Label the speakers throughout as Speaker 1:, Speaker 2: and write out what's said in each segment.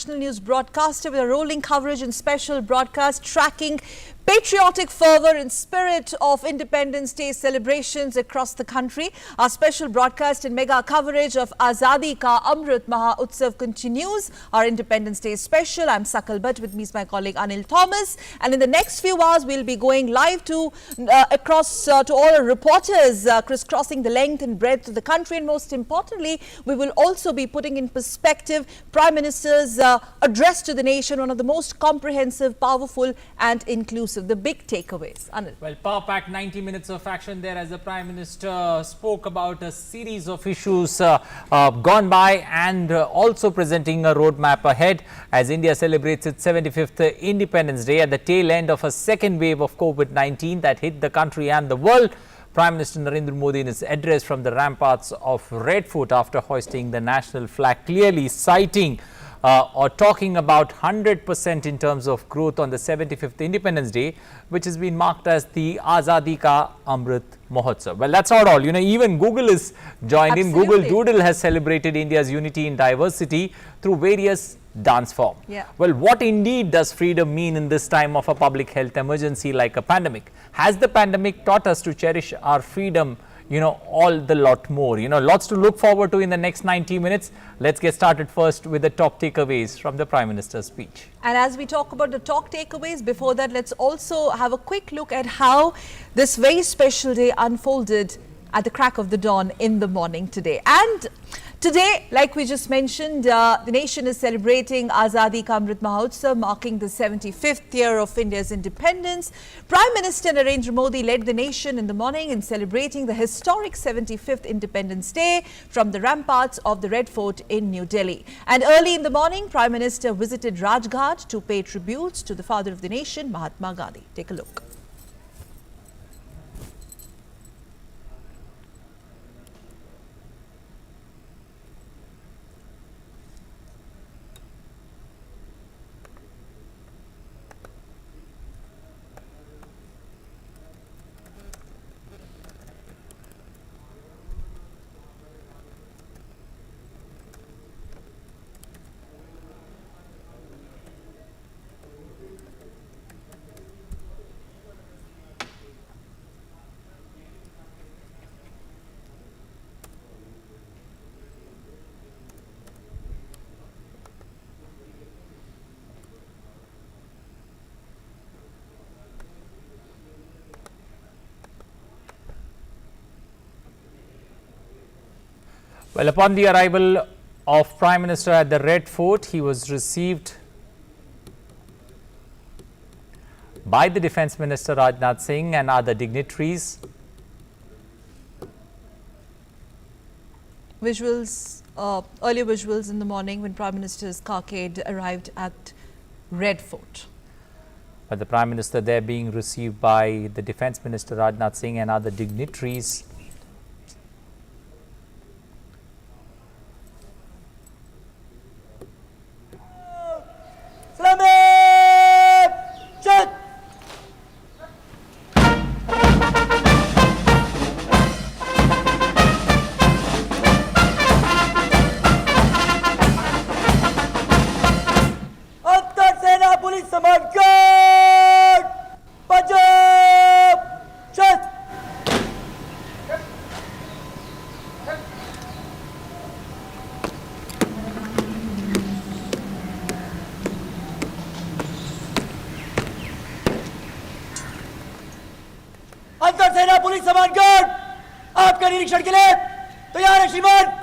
Speaker 1: national news broadcaster with a rolling coverage and special broadcast tracking patriotic fervour and spirit of Independence Day celebrations across the country. Our special broadcast and mega coverage of Azadi Ka Amrit Mahotsav continues. Our Independence Day special. I'm Sakal Bhatt, with me is my colleague Anil Thomas. And in the next few hours, we'll be going live to all our reporters crisscrossing the length and breadth of the country. And most importantly, we will also be putting in perspective Prime Minister's address to the nation, one of the most comprehensive, powerful and inclusive. The big takeaways. Anil.
Speaker 2: Well, power-packed 90 minutes of action there as the Prime Minister spoke about a series of issues gone by and also presenting a roadmap ahead as India celebrates its 75th Independence Day at the tail end of a second wave of COVID-19 that hit the country and the world. Prime Minister Narendra Modi in his address from the ramparts of Red Fort after hoisting the national flag, clearly citing or talking about 100% in terms of growth on the 75th Independence Day, which has been marked as the Azadi Ka Amrit Mahotsav. Well, that's not all. Even Google is joined in. Google Doodle has celebrated India's unity in diversity through various dance form. Well, what indeed does freedom mean in this time of a public health emergency like a pandemic? Has the pandemic taught us to cherish our freedom all the lot more? Lots to look forward to in the next 90 minutes. Let's get started first with the top takeaways from the Prime Minister's speech.
Speaker 1: And as we talk about the top takeaways, before that, let's also have a quick look at how this very special day unfolded at the crack of the dawn in the morning today. And today, like we just mentioned, the nation is celebrating Azadi Ka Amrit Mahotsav, marking the 75th year of India's independence. Prime Minister Narendra Modi led the nation in the morning in celebrating the historic 75th Independence Day from the ramparts of the Red Fort in New Delhi. And early in the morning, Prime Minister visited Rajghat to pay tributes to the father of the nation, Mahatma Gandhi. Take a look.
Speaker 2: Well, upon the arrival of Prime Minister at the Red Fort, he was received by the Defence Minister Rajnath Singh and other dignitaries.
Speaker 1: Visuals, earlier visuals in the morning when Prime Minister's carcade arrived at Red Fort.
Speaker 2: But the Prime Minister there being received by the Defence Minister Rajnath Singh and other dignitaries.
Speaker 3: सेना police समान guard आपका निरीक्षण के लिए तैयार है श्रीमान।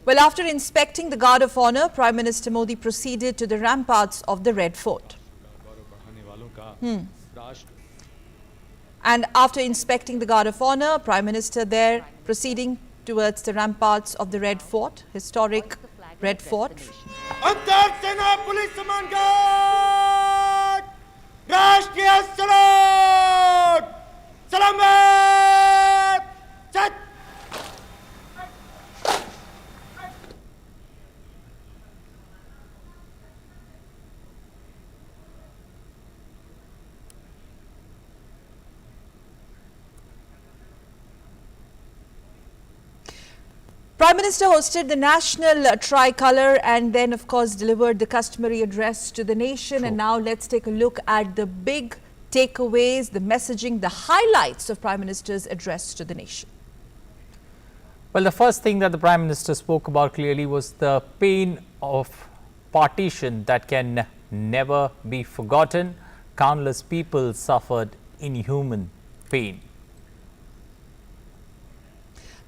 Speaker 1: Well, after inspecting the Guard of Honour, Prime Minister Modi proceeded to the ramparts of the Red Fort. And after inspecting the Guard of Honour, Prime Minister there proceeding towards the ramparts of the Red Fort, historic Red Fort.
Speaker 3: अंतर सेना police सम्मान guard राष्ट्रीय सलाम सलामत सत
Speaker 1: Prime Minister hosted the national tricolour and then of course delivered the customary address to the nation. And now let's take a look at the big takeaways, the messaging, the highlights of Prime Minister's address to the nation.
Speaker 2: Well, the first thing that the Prime Minister spoke about clearly was the pain of partition that can never be forgotten. Countless people suffered inhuman pain.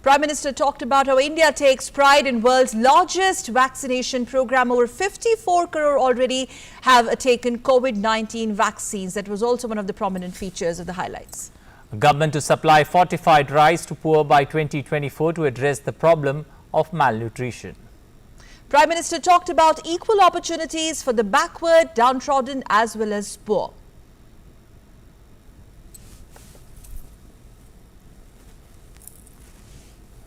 Speaker 1: Prime Minister talked about how India takes pride in world's largest vaccination program. Over 54 crore already have taken COVID-19 vaccines. That was also one of the prominent features of the highlights.
Speaker 2: Government to supply fortified rice to poor by 2024 to address the problem of malnutrition.
Speaker 1: Prime Minister talked about equal opportunities for the backward, downtrodden as well as poor.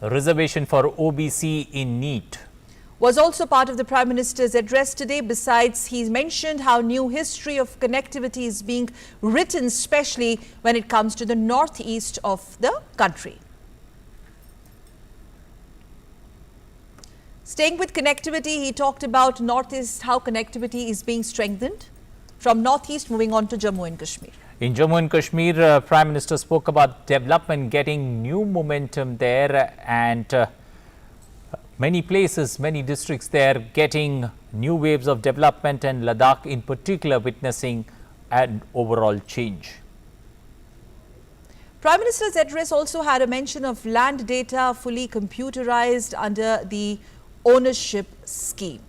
Speaker 2: Reservation for OBC in NEET
Speaker 1: Was also part of the Prime Minister's address today. Besides, he mentioned how new history of connectivity is being written, especially when it comes to the northeast of the country. Staying with connectivity, he talked about northeast, how connectivity is being strengthened. From northeast, moving on to Jammu and Kashmir.
Speaker 2: In Jammu and Kashmir, Prime Minister spoke about development getting new momentum there, and many places, many districts there getting new waves of development, and Ladakh in particular witnessing an overall change.
Speaker 1: Prime Minister's address also had a mention of land data fully computerized under the ownership scheme.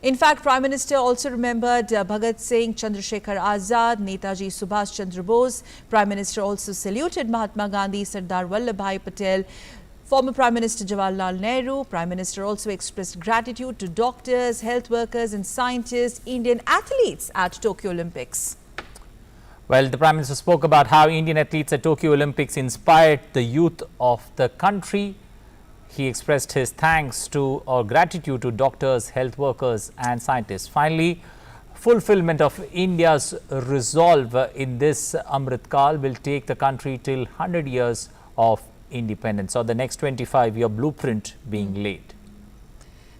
Speaker 1: In fact, Prime Minister also remembered Bhagat Singh, Chandrasekhar Azad, Netaji Subhash Chandra Bose. Prime Minister also saluted Mahatma Gandhi, Sardar Vallabhbhai Patel, former Prime Minister Jawaharlal Nehru. Prime Minister also expressed gratitude to doctors, health workers and scientists, Indian athletes at Tokyo Olympics.
Speaker 2: Well, the Prime Minister spoke about how Indian athletes at Tokyo Olympics inspired the youth of the country. He expressed his thanks to or gratitude to doctors, health workers and scientists. Finally, fulfillment of India's resolve in this Amrit Kal will take the country till 100 years of independence, or the next 25-year blueprint being laid.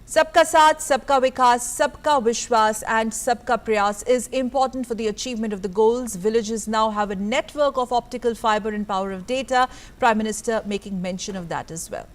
Speaker 1: Sabka Saath, Sabka Vikas, Sabka Vishwas and Sabka Prayas is important for the achievement of the goals. Villages now have a network of optical fibre and power of data. Prime Minister making mention of that as well.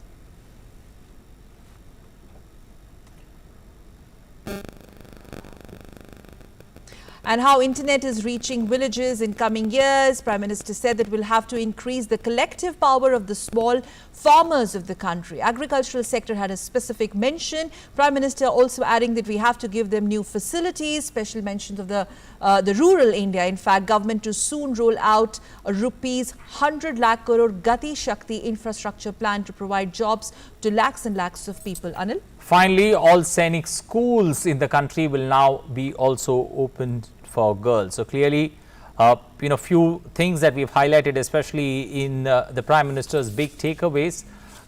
Speaker 1: And how internet is reaching villages in coming years. Prime Minister said that we'll have to increase the collective power of the small farmers of the country. Agricultural sector had a specific mention. Prime Minister also adding that we have to give them new facilities, special mentions of the rural India. In fact, government to soon roll out a rupees 100 lakh crore Gati Shakti infrastructure plan to provide jobs to lakhs and lakhs of people. Anil?
Speaker 2: Finally, all Sainik schools in the country will now be also opened for girls. So clearly, few things that we've highlighted, especially in the Prime Minister's big takeaways.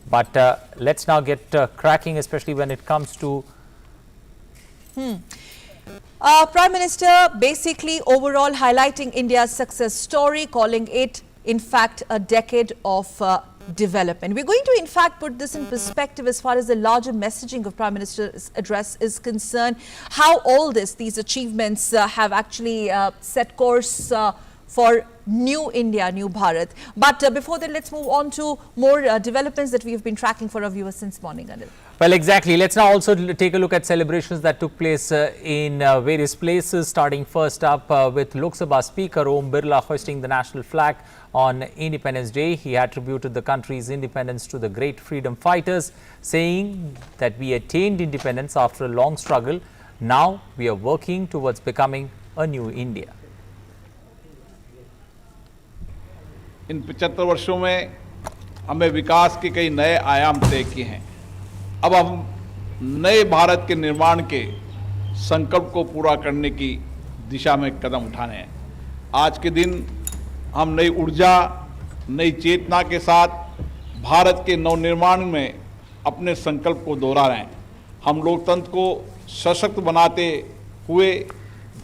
Speaker 2: But let's now get cracking, especially when it comes to
Speaker 1: Prime Minister basically overall highlighting India's success story, calling it in fact a decade of development. We're going to in fact put this in perspective as far as the larger messaging of Prime Minister's address is concerned, how all these achievements have actually set course for New India, New Bharat. But before that, let's move on to more developments that we have been tracking for our viewers since morning, Anil.
Speaker 2: Well, exactly. Let's now also take a look at celebrations that took place in various places, starting first up with Lok Sabha Speaker Om Birla hoisting the national flag on Independence Day. He attributed the country's independence to the great freedom fighters, saying that we attained independence after a long struggle. Now we are working towards becoming a new India.
Speaker 4: इन 75 वर्षों में हमें विकास के कई नए आयाम तय किए हैं। अब हम नए भारत के निर्माण के संकल्प को पूरा करने की दिशा में कदम उठाने हैं। आज के दिन हम नई ऊर्जा, नई चेतना के साथ भारत के नवनिर्माण में अपने संकल्प को दोहरा रहे हैं। हम लोकतंत्र को सशक्त बनाते हुए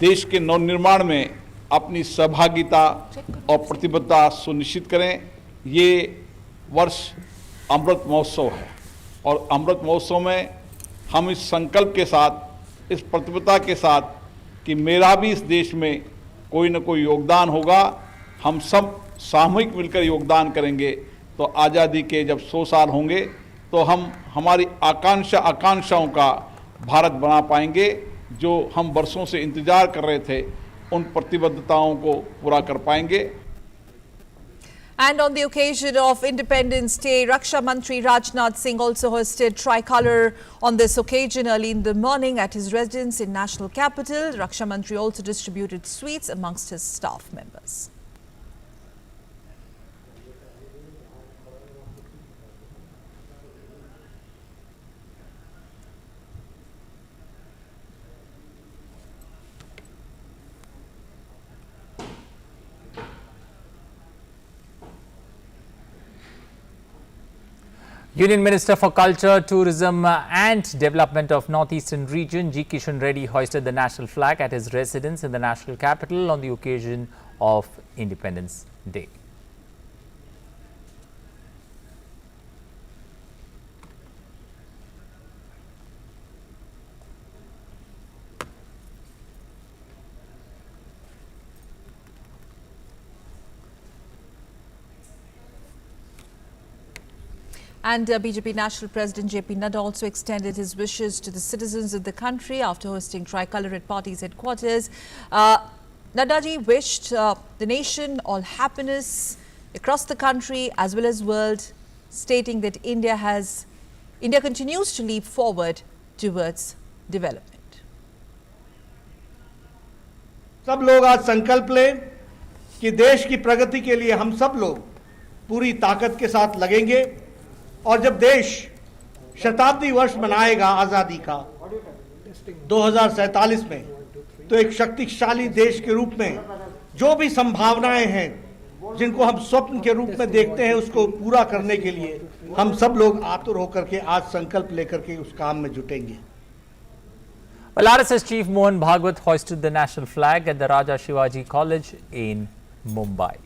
Speaker 4: देश के नवनिर्माण में अपनी सहभागिता और प्रतिबद्धता सुनिश्चित करें। ये वर्ष अमृत महोत्सव है और अमृत महोत्सव में हम इस संकल्प के साथ, इस प्रतिबद्धता के साथ कि मेरा भी इस देश में कोई न कोई योगदान होगा, हम सब सामूहिक मिलकर योगदान करेंगे तो आज़ादी के जब 100 साल होंगे तो हम हमारी आकांक्षाओं का भारत बना पाएंगे। जो हम वर्षों से इंतजार कर रहे थे, उन प्रतिबद्धताओं को पूरा कर पाएंगे।
Speaker 1: And on the occasion of Independence Day, Raksha Mantri Rajnath Singh also hosted tricolor on this occasion early in the morning at his residence in national capital. Raksha Mantri also distributed sweets amongst his staff members.
Speaker 2: Union Minister for Culture, Tourism and Development of Northeastern Region, G. Kishan Reddy, hoisted the national flag at his residence in the national capital on the occasion of Independence Day.
Speaker 1: And BJP National President JP Nadda also extended his wishes to the citizens of the country after hosting tricolor at party's headquarters. Naddaji wished the nation all happiness across the country as well as world, stating that India continues to leap forward towards development.
Speaker 5: सब लोग आज संकल्प लें कि देश की प्रगति के लिए हम सब लोग पूरी ताकत के साथ लगेंगे और जब देश शताब्दी वर्ष मनाएगा आज़ादी का 2047 में, तो एक शक्तिशाली देश के रूप में जो भी संभावनाएं हैं जिनको हम स्वप्न के रूप में देखते हैं, उसको पूरा करने के लिए हम सब लोग आतुर होकर के आज संकल्प लेकर के उस काम में जुटेंगे।
Speaker 2: Well, RSS Chief Mohan Bhagwat hoisted the national flag at the Raja Shivaji College in Mumbai.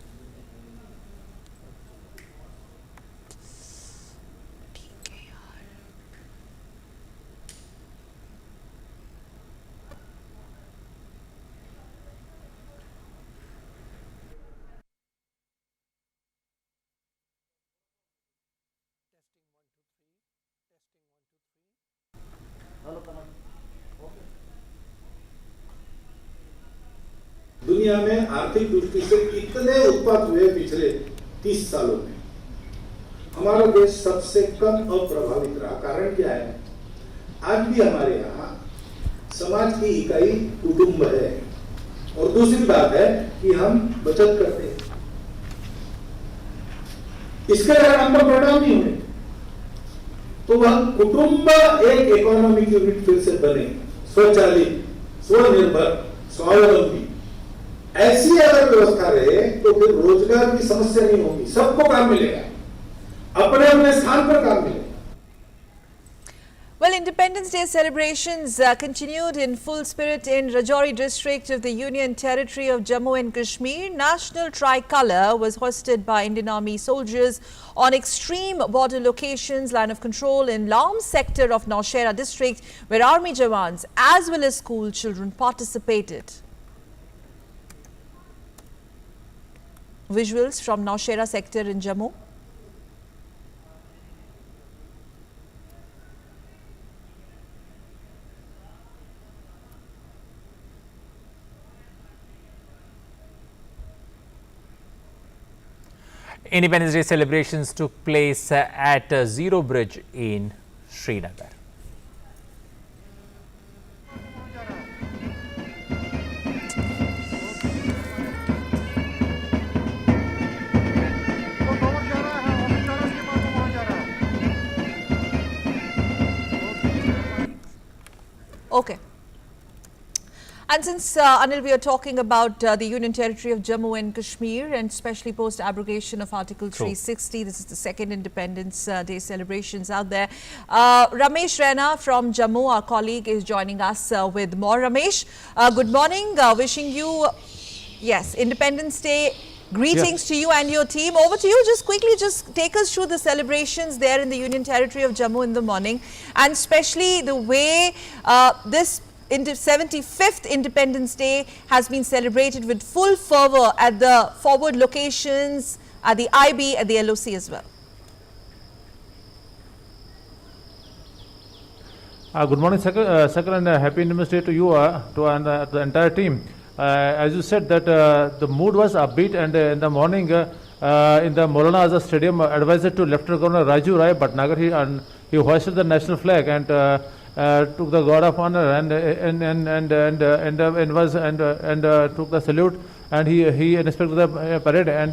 Speaker 6: दुनिया में आर्थिक दृष्टि से कितने उत्पाद हुए पिछले 30 सालों में, हमारा देश सबसे कम अप्रभावित रहा। कारण क्या है? आज भी हमारे यहाँ समाज की इकाई कुटुंब है और दूसरी बात है कि हम बचत करते हैं। इसके अगर हम पर परिणाम नहीं हुए तो वह कुटुंब एक इकोनॉमिक यूनिट फिर से बने, स्वचालित, स्वनिर्भर, स्वावलंबी। ऐसी अगर व्यवस्था रहे तो फिर रोजगार की समस्या नहीं होगी, सबको काम मिलेगा, अपने अपने स्थान पर काम मिलेगा।
Speaker 1: Well, Independence Day celebrations continued in full spirit in Rajouri district of the Union Territory of Jammu and Kashmir. National tricolor was hoisted by Indian Army soldiers on extreme border locations, line of control in Laum sector of Naushera district, where army jawans as well as school children participated. visuals from Naushera sector in Jammu.
Speaker 2: Independence Day celebrations took place at Zero Bridge in Srinagar.
Speaker 1: Okay. And since, Anil, we are talking about the Union Territory of Jammu and Kashmir, and especially post-abrogation of Article 360, this is the second Independence Day celebrations out there. Ramesh Raina from Jammu, our colleague, is joining us with more. Ramesh, good morning. Wishing you, yes, Independence Day greetings to you and your team. Over to you. Just quickly, just take us through the celebrations there in the Union Territory of Jammu in the morning, and especially the way this 75th Independence Day has been celebrated with full fervour at the forward locations, at the IB, at the LOC as well.
Speaker 7: Good morning, Sakal, and happy Independence Day to you, to the entire team. As you said, that the mood was upbeat, and in the morning, in the Maulana Azad Stadium, advisor to Lieutenant Governor Raju Rai Bhatnagar, he hoisted the national flag and took the guard of honor and took the salute, and he inspected the parade, and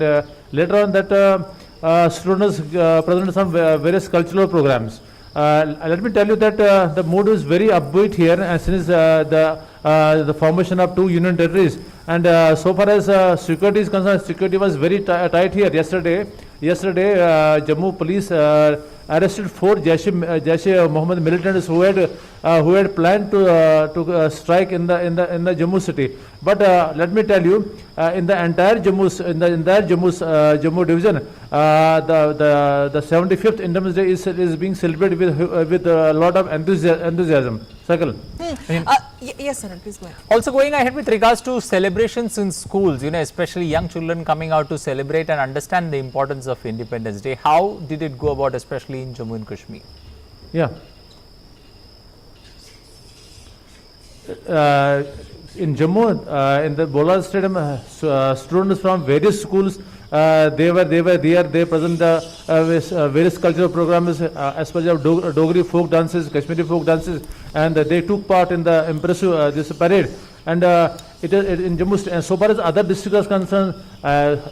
Speaker 7: later on that students presented some various cultural programs. Let me tell you that the mood is very upbeat here, and since the formation of two union territories, and so far as security is concerned, security was very tight here. Yesterday, Jammu police arrested 4 Jaish-e-Mohammed militants who had planned to strike in the Jammu city. But let me tell you, in the entire Jammu division, the 75th Independence Day is being celebrated with a lot of enthusiasm. Sakal.
Speaker 1: Yes, Anil, please go ahead.
Speaker 2: Also going ahead with regards to celebrations in schools, especially young children coming out to celebrate and understand the importance of Independence Day. How did it go about, especially in Jammu and Kashmir?
Speaker 7: Yeah. In Jammu, in the Birla Stadium, students from various schools, they were there. They present the various cultural programs, especially of Dogri folk dances, Kashmiri folk dances, and they took part in the impressive this parade. And it is in Jammu, and so far as other districts are concerned,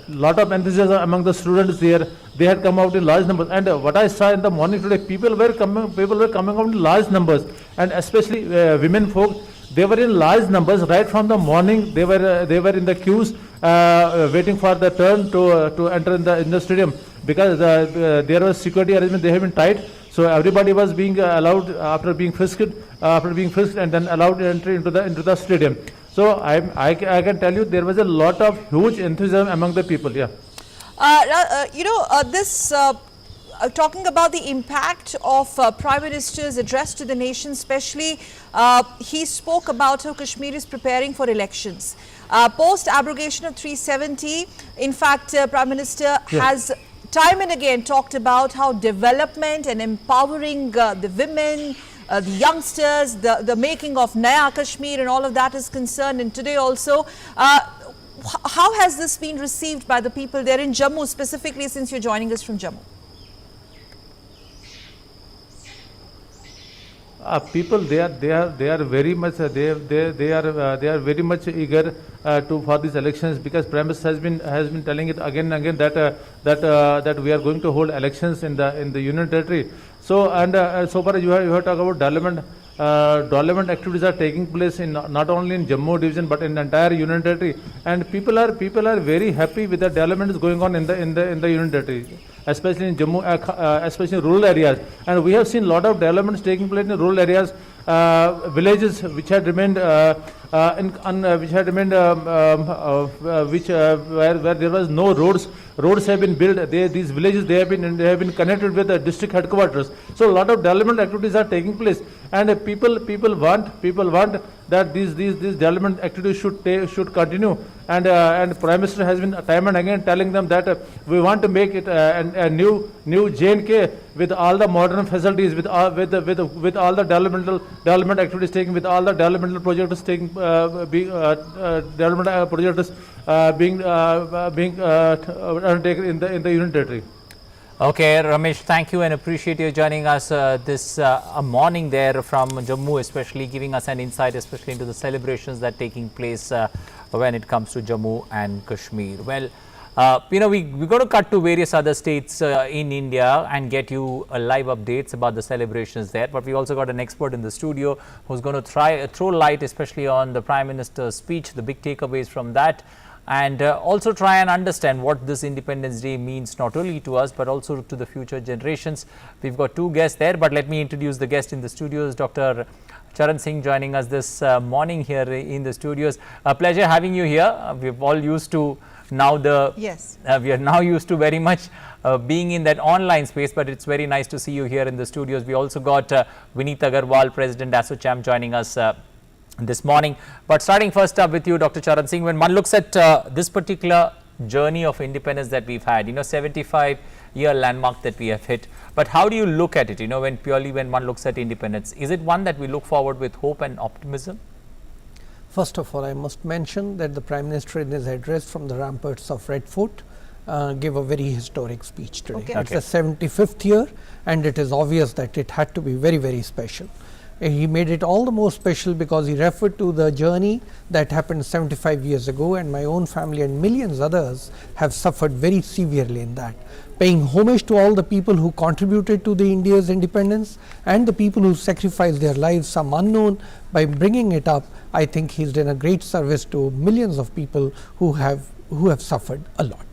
Speaker 7: lot of enthusiasm among the students there. They had come out in large numbers, and what I saw in the morning today, people were coming out in large numbers, and especially women folk. They were in large numbers right from the morning. They were in the queues, waiting for the turn to enter in the stadium, because there was security arrangement. They have been tight, so everybody was being allowed after being frisked, and then allowed entry into the stadium. So I can tell you there was a lot of huge enthusiasm among the people. Yeah.
Speaker 1: Talking about the impact of Prime Minister's address to the nation, especially he spoke about how Kashmir is preparing for elections. Post-abrogation of 370, in fact, Prime Minister has time and again talked about how development and empowering the women, the youngsters, the making of Naya Kashmir and all of that is concerned. And today also, how has this been received by the people there in Jammu, specifically since you're joining us from Jammu?
Speaker 7: People they are very much they are very much eager for these elections, because Prime Minister has been telling it again and again that we are going to hold elections in the Union Territory. So so far you have talked about development activities are taking place in not only in Jammu division but in the entire Union Territory, and people are very happy with the developments going on in the Union Territory, especially in Jammu, especially in rural areas. And we have seen a lot of developments taking place in rural areas, villages which had remained where there was no roads. Roads have been built. These villages they have been connected with the district headquarters. So a lot of development activities are taking place. and people want that these development activities should continue, and Prime Minister has been time and again telling them that we want to make it a new J&K with all the modern facilities, with all the development activities taking, with all the developmental projects taking being undertaken in the Union Territory.
Speaker 2: Okay, Ramesh, thank you and appreciate you joining us this morning there from Jammu, especially giving us an insight, especially into the celebrations that are taking place when it comes to Jammu and Kashmir. Well, we're going to cut to various other states in India and get you live updates about the celebrations there. But we also got an expert in the studio who's going to throw light, especially on the Prime Minister's speech, the big takeaways from that, and also try and understand what this Independence Day means not only to us but also to the future generations. We've got two guests there, but let me introduce the guest in the studios, Dr. Charan Singh, joining us this morning here in the studios. A pleasure having you here. We've all used to now we are now used to very much being in that online space, but it's very nice to see you here in the studios. We also got Vineet Agarwal, President ASSOCHAM, joining us this morning. But starting first up with you, Dr. Charan Singh, when one looks at this particular journey of independence that we've had, 75-year landmark that we have hit, but how do you look at it, when one looks at independence? Is it one that we look forward with hope and optimism?
Speaker 8: First of all, I must mention that the Prime Minister in his address from the ramparts of Red Fort gave a very historic speech today.
Speaker 1: Okay.
Speaker 8: It's the 75th year, and it is obvious that it had to be very, very special. He made it all the more special because he referred to the journey that happened 75 years ago, and my own family and millions others have suffered very severely in that. Paying homage to all the people who contributed to the India's independence and the people who sacrificed their lives, some unknown, by bringing it up, I think he's done a great service to millions of people who have suffered a lot.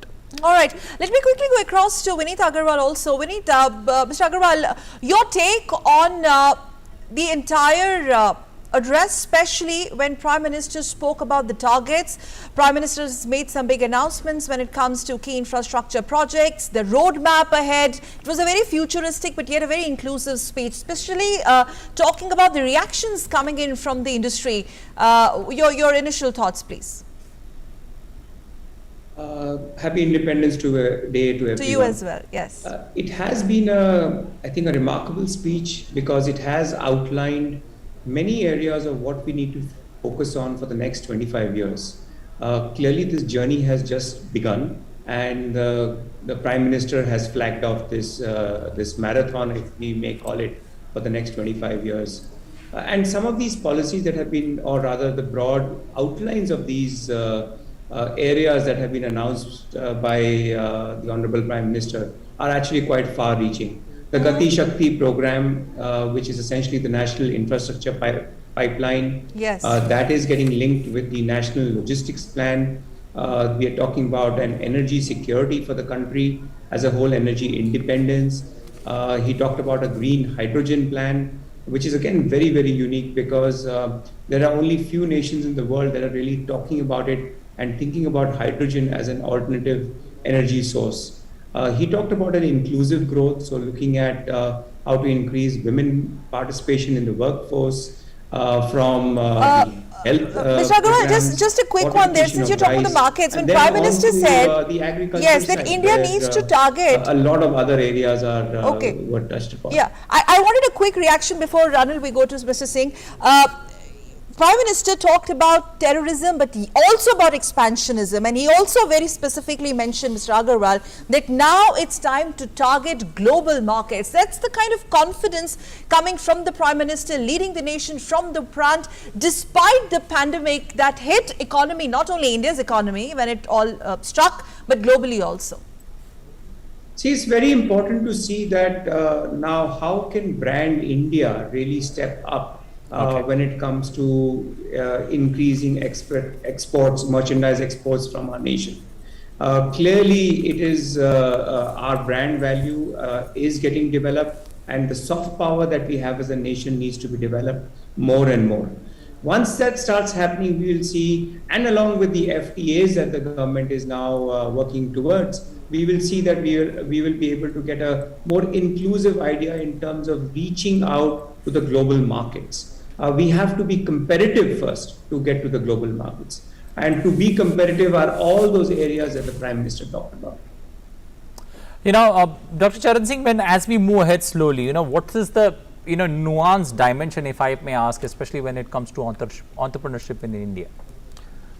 Speaker 1: All right, let me quickly go across to Vineet Agarwal also. Vineet, Mr. Agarwal, your take on the entire address, especially when Prime Minister spoke about the targets. Prime Minister has made some big announcements when it comes to key infrastructure projects, the roadmap ahead. It was a very futuristic but yet a very inclusive speech, especially talking about the reactions coming in from the industry. Your initial thoughts, please.
Speaker 9: Happy Independence Day to everyone.
Speaker 1: To you as well, yes.
Speaker 9: It has been, I think, a remarkable speech because it has outlined many areas of what we need to focus on for the next 25 years. Clearly, this journey has just begun, and the Prime Minister has flagged off this marathon, if we may call it, for the next 25 years. And some of these policies that have been, or rather the broad outlines of these areas that have been announced by the Honorable Prime Minister are actually quite far-reaching. The Gati Shakti program, which is essentially the national infrastructure pipeline,
Speaker 1: yes,
Speaker 9: that is getting linked with the national logistics plan. We are talking about an energy security for the country as a whole, energy independence. He talked about a green hydrogen plan, which is again very, very unique because there are only few nations in the world that are really talking about it and thinking about hydrogen as an alternative energy source. He talked about an inclusive growth, so looking at how to increase women participation in the workforce from health.
Speaker 1: Mr. Agarwal, just a quick one there, since you're talking about the markets. When Prime Minister said yes, that India needs to target
Speaker 9: a lot of other areas were touched upon.
Speaker 1: Yeah, I wanted a quick reaction before Ranil we go to Mr. Singh. Prime Minister talked about terrorism, but also about expansionism, and he also very specifically mentioned, Mr. Agarwal, that now it's time to target global markets. That's the kind of confidence coming from the Prime Minister, leading the nation from the front, despite the pandemic that hit economy, not only India's economy when it all struck, but globally also.
Speaker 9: See, it's very important to see that now how can brand India really step up when it comes to increasing exports, merchandise exports from our nation. Clearly, it is our brand value is getting developed, and the soft power that we have as a nation needs to be developed more and more. Once that starts happening, we will see, and along with the FTAs that the government is now working towards, we will see that we will be able to get a more inclusive idea in terms of reaching out to the global markets. We have to be competitive first to get to the global markets. And to be competitive are all those areas that the Prime Minister talked about.
Speaker 2: You know, Dr. Charan Singh, as we move ahead slowly, you know, what is the nuanced dimension, if I may ask, especially when it comes to entrepreneurship in India?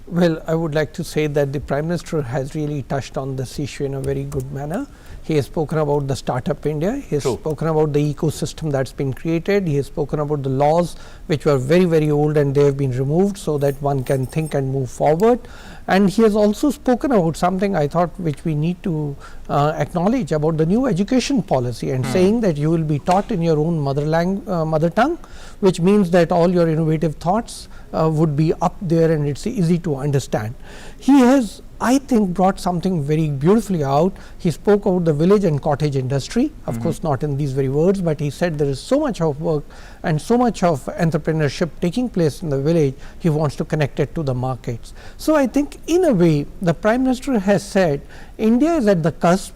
Speaker 8: Well, I would like to say that the Prime Minister has really touched on this issue in a very good manner. He has spoken about the Startup India, he has spoken about the ecosystem that's been created, he has spoken about the laws which were very, very old and they have been removed so that one can think and move forward. And he has also spoken about something I thought which we need to acknowledge about the new education policy and saying that you will be taught in your own mother tongue, which means that all your innovative thoughts would be up there and it's easy to understand. He has, I think, brought something very beautifully out. He spoke about the village and cottage industry, of course not in these very words, but he said there is so much of work and so much of entrepreneurship taking place in the village, he wants to connect it to the markets. So I think in a way the Prime Minister has said India is at the cusp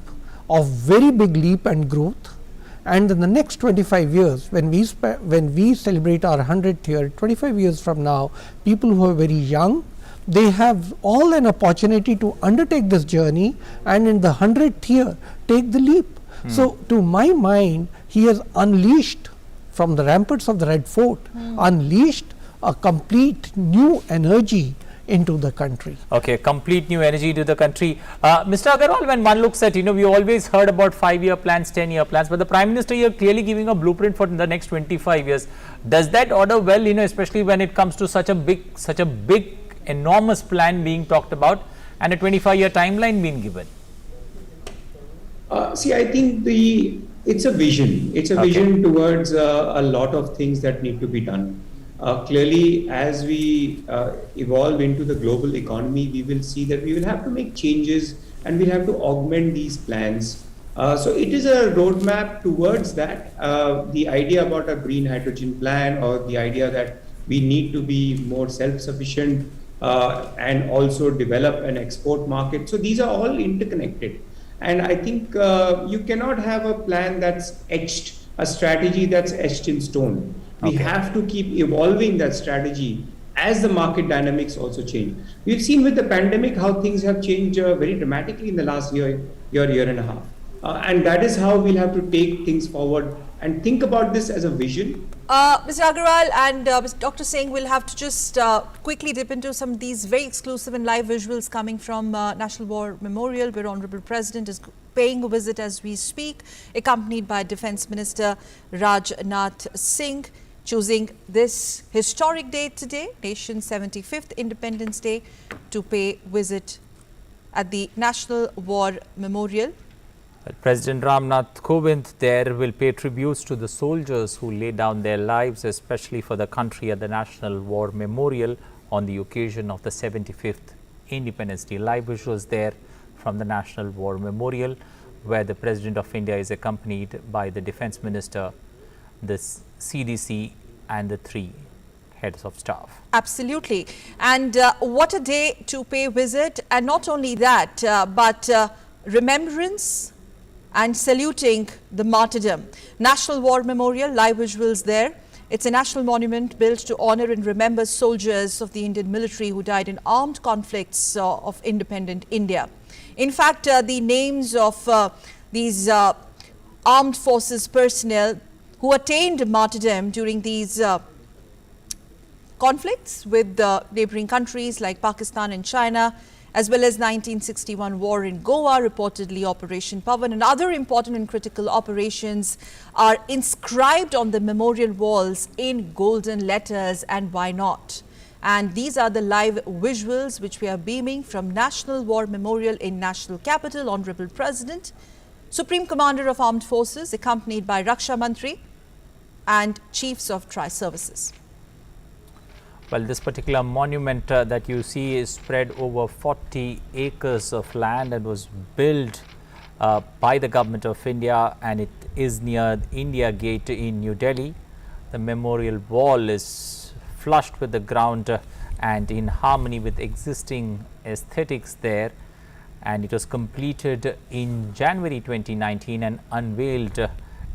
Speaker 8: of very big leap and growth, and in the next 25 years when we celebrate our 100th year, 25 years from now, people who are very young, they have all an opportunity to undertake this journey and in the 100th year take the leap. So to my mind, he has unleashed from the ramparts of the Red Fort, unleashed a complete new energy into the country.
Speaker 2: Okay, complete new energy to the country. Mr. Agarwal, when one looks at, we always heard about 5-year plans, 10-year plans, but the Prime Minister here clearly giving a blueprint for the next 25 years. Does that order well, especially when it comes to such a big, enormous plan being talked about and a 25-year timeline being given?
Speaker 9: See, I think it's a vision. It's a vision towards a lot of things that need to be done. Clearly, as we evolve into the global economy, we will see that we will have to make changes and we'll have to augment these plans. So it is a roadmap towards that. The idea about a green hydrogen plan or the idea that we need to be more self-sufficient and also develop an export market. So these are all interconnected. And I think you cannot have a plan that's etched, a strategy that's etched in stone. We have to keep evolving that strategy as the market dynamics also change. We've seen with the pandemic how things have changed very dramatically in the last year and a half. And that is how we'll have to take things forward and think about this as a vision.
Speaker 1: Mr. Agarwal and Dr. Singh will have to just quickly dip into some of these very exclusive and live visuals coming from National War Memorial, where Honorable President is paying a visit as we speak, accompanied by Defence Minister Rajnath Singh, choosing this historic date today, nation's 75th Independence Day, to pay visit at the National War Memorial.
Speaker 2: President Ramnath Kovind there will pay tributes to the soldiers who laid down their lives, especially for the country, at the National War Memorial on the occasion of the 75th Independence Day. Live visuals there from the National War Memorial, where the President of India is accompanied by the Defence Minister, the CDC and the 3 heads of staff.
Speaker 1: Absolutely. And what a day to pay visit, and not only that, but remembrance and saluting the martyrdom. National War Memorial, live visuals there. It's a national monument built to honor and remember soldiers of the Indian military who died in armed conflicts of independent India. In fact, the names of these armed forces personnel who attained martyrdom during these conflicts with neighboring countries like Pakistan and China, as well as 1961 war in Goa, reportedly Operation Pavan, and other important and critical operations are inscribed on the memorial walls in golden letters, and why not? And these are the live visuals which we are beaming from National War Memorial in National Capital. Honorable President, Supreme Commander of Armed Forces, accompanied by Raksha Mantri and Chiefs of Tri-Services.
Speaker 2: Well, this particular monument that you see is spread over 40 acres of land and was built by the Government of India, and it is near India Gate in New Delhi. The memorial wall is flushed with the ground and in harmony with existing aesthetics there, and it was completed in January 2019 and unveiled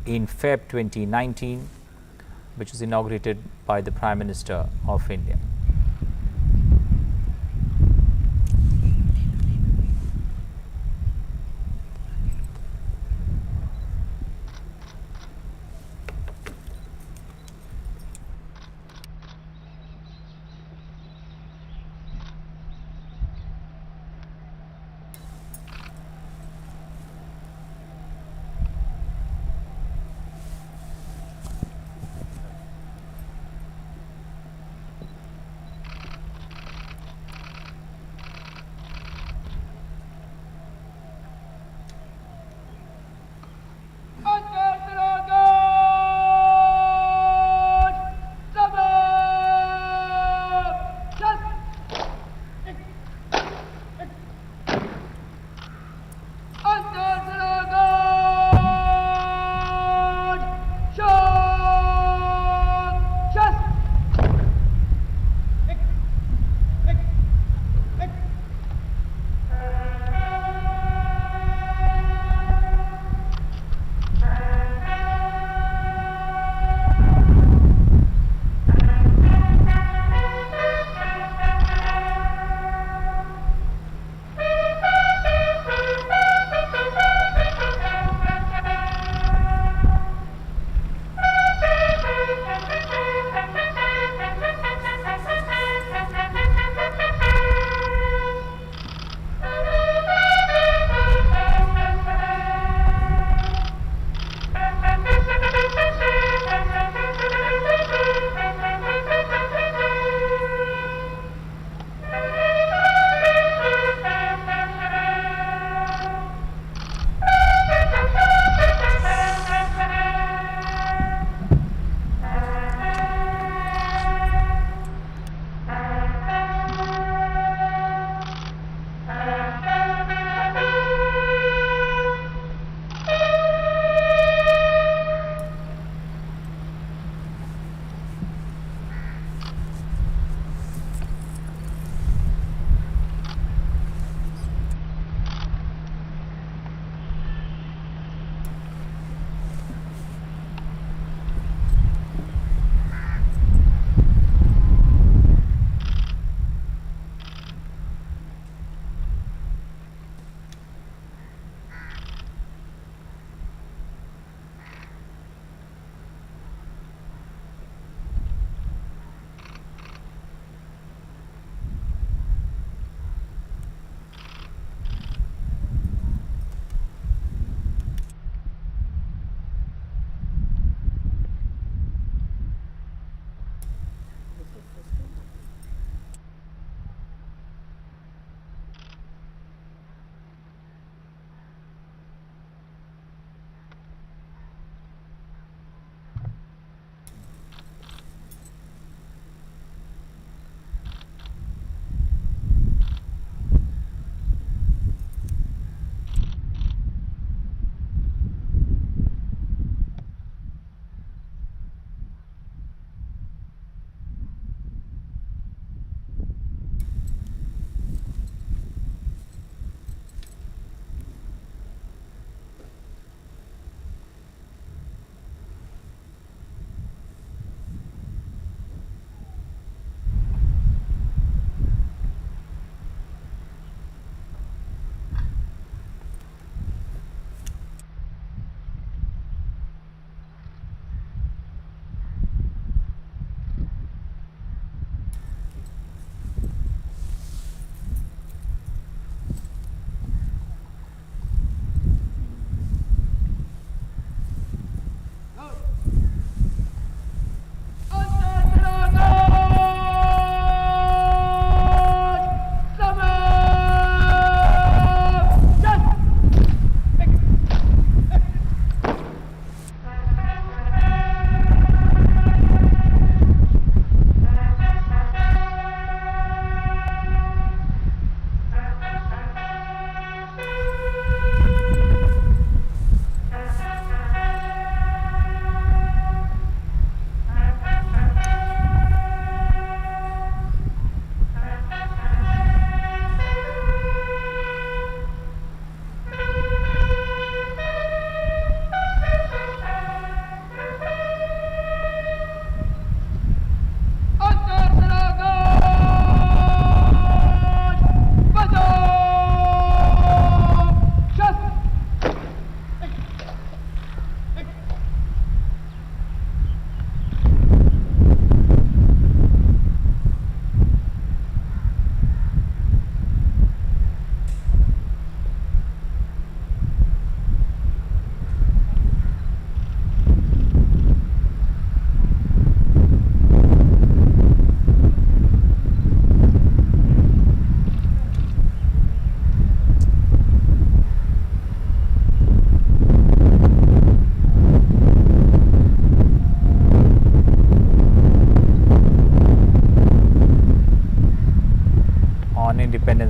Speaker 2: in Feb 2019. which was inaugurated by the Prime Minister of India.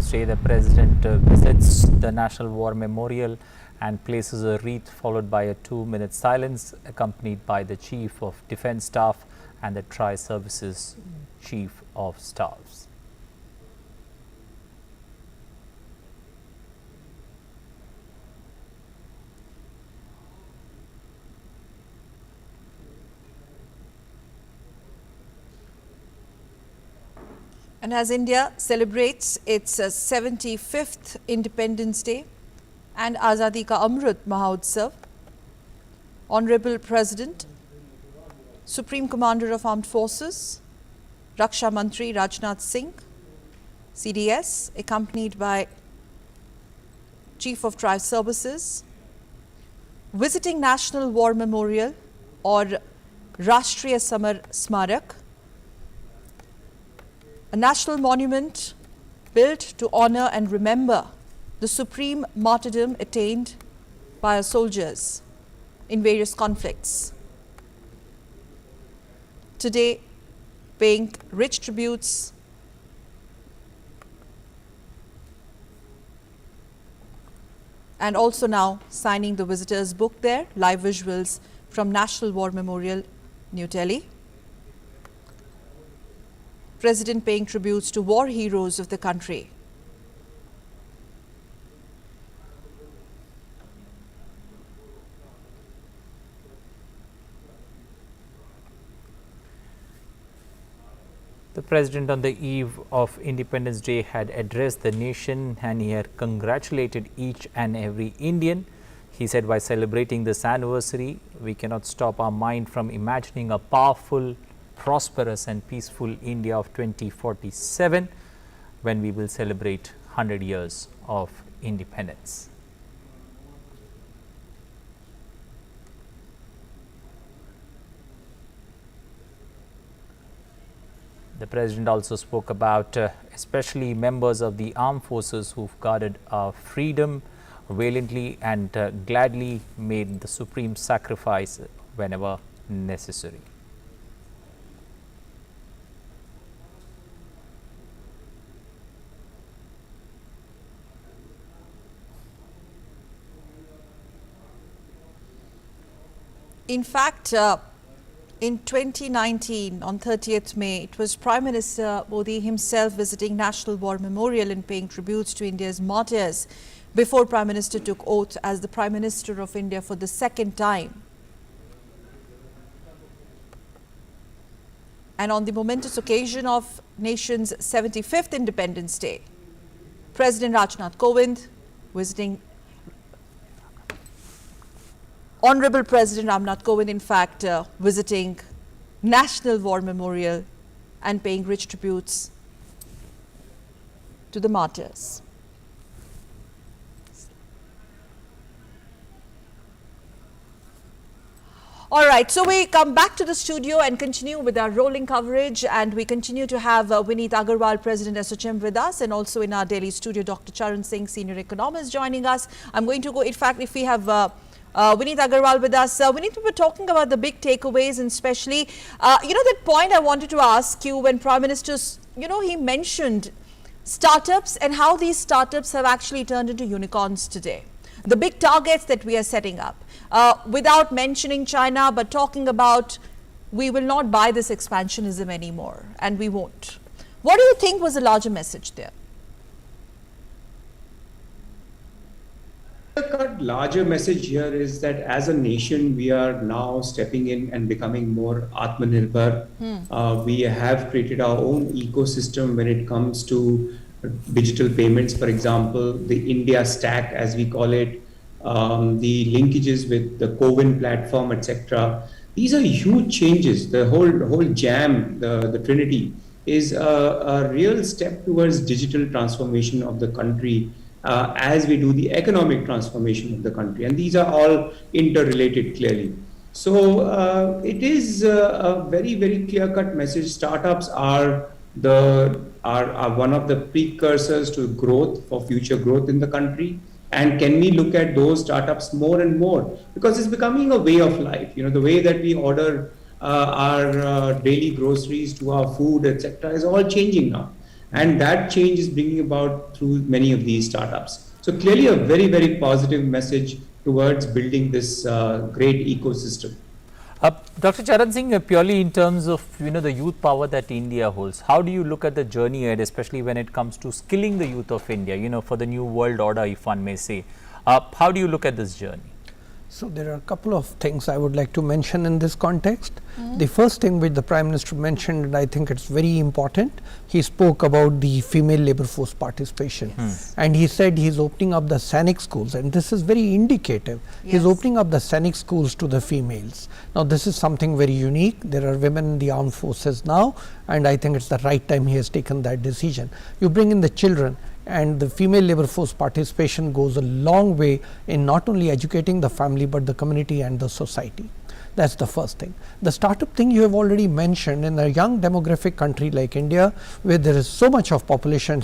Speaker 2: Independence Day, the President visits the National War Memorial and places a wreath, followed by a 2-minute silence, accompanied by the Chief of Defence Staff and the Tri-Services Chief of Staffs.
Speaker 1: And as India celebrates its 75th Independence Day and Azadi Ka Amrit Mahotsav, Honorable President, Supreme Commander of Armed Forces, Raksha Mantri Rajnath Singh, CDS, accompanied by Chief of Tri-Services, visiting National War Memorial or Rashtriya Samar Smarak, a national monument built to honor and remember the supreme martyrdom attained by our soldiers in various conflicts. Today, paying rich tributes and also now signing the visitors book there, live visuals from National War Memorial, New Delhi. President paying tributes to war heroes of the country.
Speaker 2: The President on the eve of Independence Day had addressed the nation and he had congratulated each and every Indian. He said, by celebrating this anniversary, we cannot stop our mind from imagining a powerful, prosperous and peaceful India of 2047 when we will celebrate 100 years of independence. The President also spoke about especially members of the armed forces who've guarded our freedom valiantly and gladly made the supreme sacrifice whenever necessary.
Speaker 1: In fact, in 2019, on 30th May, it was Prime Minister Modi himself visiting National War Memorial and paying tributes to India's martyrs before Prime Minister took oath as the Prime Minister of India for the second time. And on the momentous occasion of nation's 75th Independence Day, President Rajnath Kovind visiting Honorable President Ramnath Kovind, in fact, visiting National War Memorial and paying rich tributes to the martyrs. All right, so we come back to the studio and continue with our rolling coverage, and we continue to have Vineet Agarwal, President SHM, with us, and also in our Delhi studio, Dr. Charan Singh, Senior Economist, joining us. I'm going to go, in fact, if we have Vineet Agarwal with us. Vineet, we were talking about the big takeaways, and especially, that point I wanted to ask you when Prime Minister, he mentioned startups and how these startups have actually turned into unicorns today. The big targets that we are setting up, without mentioning China, but talking about we will not buy this expansionism anymore, and we won't. What do you think was the larger message there?
Speaker 9: The larger message here is that as a nation, we are now stepping in and becoming more Atmanirbhar. We have created our own ecosystem when it comes to digital payments, for example, the India stack, as we call it, the linkages with the CoWIN platform, etc. These are huge changes. The whole jam, the Trinity, is a real step towards digital transformation of the country. As we do the economic transformation of the country, and these are all interrelated clearly. So it is a very, very clear-cut message. Startups are one of the precursors to growth, for future growth in the country. And can we look at those startups more and more? Because it's becoming a way of life. The way that we order our daily groceries to our food, etc., is all changing now. And that change is bringing about through many of these startups. So clearly a very, very positive message towards building this great ecosystem.
Speaker 2: Dr. Charan Singh, purely in terms of the youth power that India holds, how do you look at the journey ahead, especially when it comes to skilling the youth of India, for the new world order, if one may say? How do you look at this journey?
Speaker 8: So there are a couple of things I would like to mention in this context. The first thing which the Prime Minister mentioned, and I think it's very important, he spoke about the female labor force participation. And he said he's opening up the Sainik schools, and this is very indicative. He's opening up the Sainik schools to the females. Now this is something very unique. There are women in the armed forces now, and I think it's the right time he has taken that decision. You bring in the children, and the female labor force participation goes a long way in not only educating the family but the community and the society. That's the first thing. The startup thing you have already mentioned. In a young demographic country like India, where there is so much of population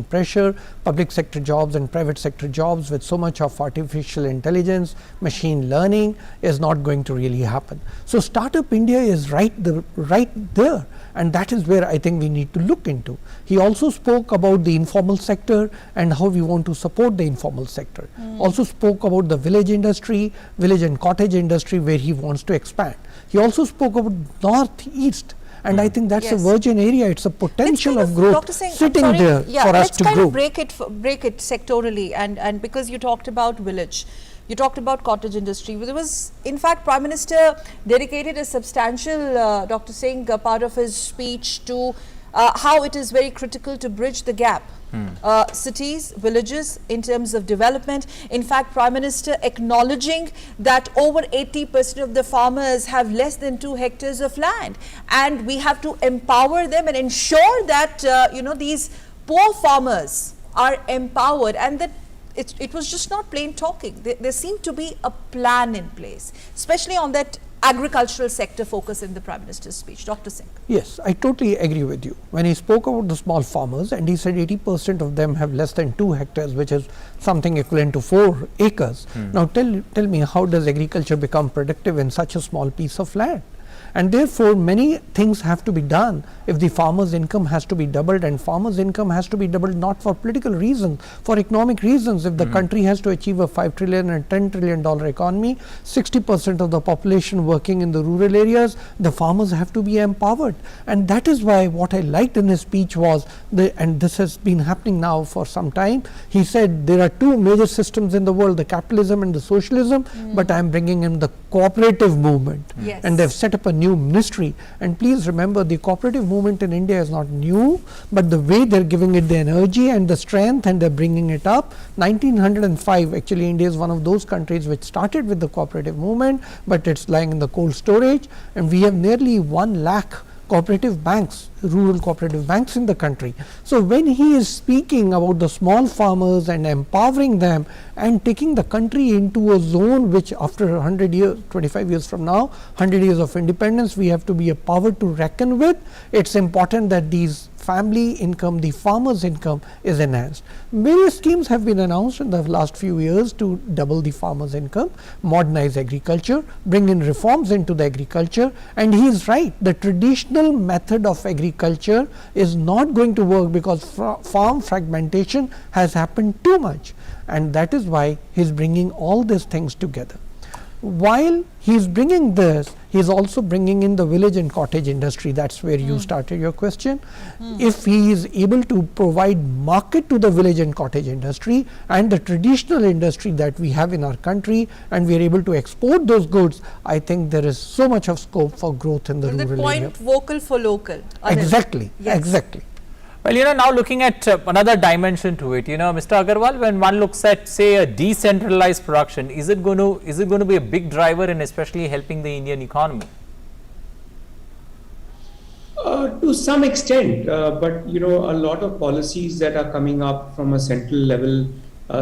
Speaker 8: pressure, public sector jobs and private sector jobs with so much of artificial intelligence, machine learning is not going to really happen. So Startup India is right there, and that is where I think we need to look into. He also spoke about the informal sector and how we want to support the informal sector. Also spoke about the village industry, village and cottage industry, where he wants to expand. He also spoke about Northeast, and I think that's a virgin area. It's a potential of growth sitting there for us to grow.
Speaker 1: Break it sectorally, and because you talked about village, you talked about cottage industry. There was, in fact, Prime Minister dedicated a substantial, Dr. Singh, part of his speech to how it is very critical to bridge the gap. Cities, villages in terms of development. In fact, Prime Minister acknowledging that over 80% of the farmers have less than 2 hectares of land, and we have to empower them and ensure that these poor farmers are empowered, and that it was just not plain talking. There seemed to be a plan in place, especially on that agricultural sector focus in the Prime Minister's speech. Dr. Singh.
Speaker 8: Yes, I totally agree with you. When he spoke about the small farmers, and he said 80% of them have less than 2 hectares, which is something equivalent to 4 acres. Now tell me, how does agriculture become productive in such a small piece of land? And therefore, many things have to be done if the farmer's income has to be doubled, and farmer's income has to be doubled not for political reasons, for economic reasons. If the country has to achieve a $5 trillion and $10 trillion economy, 60% of the population working in the rural areas, the farmers have to be empowered. And that is why what I liked in his speech was, and this has been happening now for some time, he said there are 2 major systems in the world, the capitalism and the socialism, but I am bringing in the cooperative movement. And they have set up a new ministry. And please remember, the cooperative movement in India is not new, but the way they are giving it the energy and the strength, and they are bringing it up. 1905, actually India is one of those countries which started with the cooperative movement, but it's lying in the cold storage, and we have nearly 1 lakh cooperative banks, rural cooperative banks in the country. So when he is speaking about the small farmers and empowering them and taking the country into a zone which after 100 years, 25 years from now, 100 years of independence, we have to be a power to reckon with, it's important that these family income, the farmer's income is enhanced. Various schemes have been announced in the last few years to double the farmer's income, modernize agriculture, bring in reforms into the agriculture, and he is right. The traditional method of agriculture is not going to work because farm fragmentation has happened too much, and that is why he is bringing all these things together. While he is bringing this, he is also bringing in the village and cottage industry. That's where you started your question. If he is able to provide market to the village and cottage industry and the traditional industry that we have in our country, and we are able to export those goods, I think there is so much of scope for growth in the rural area.
Speaker 1: The point, vocal for local.
Speaker 8: Exactly, exactly.
Speaker 2: Well, now looking at another dimension to it, Mr. Agarwal, when one looks at, say, a decentralized production, is it going to be a big driver in especially helping the Indian economy?
Speaker 9: To some extent, but a lot of policies that are coming up from a central level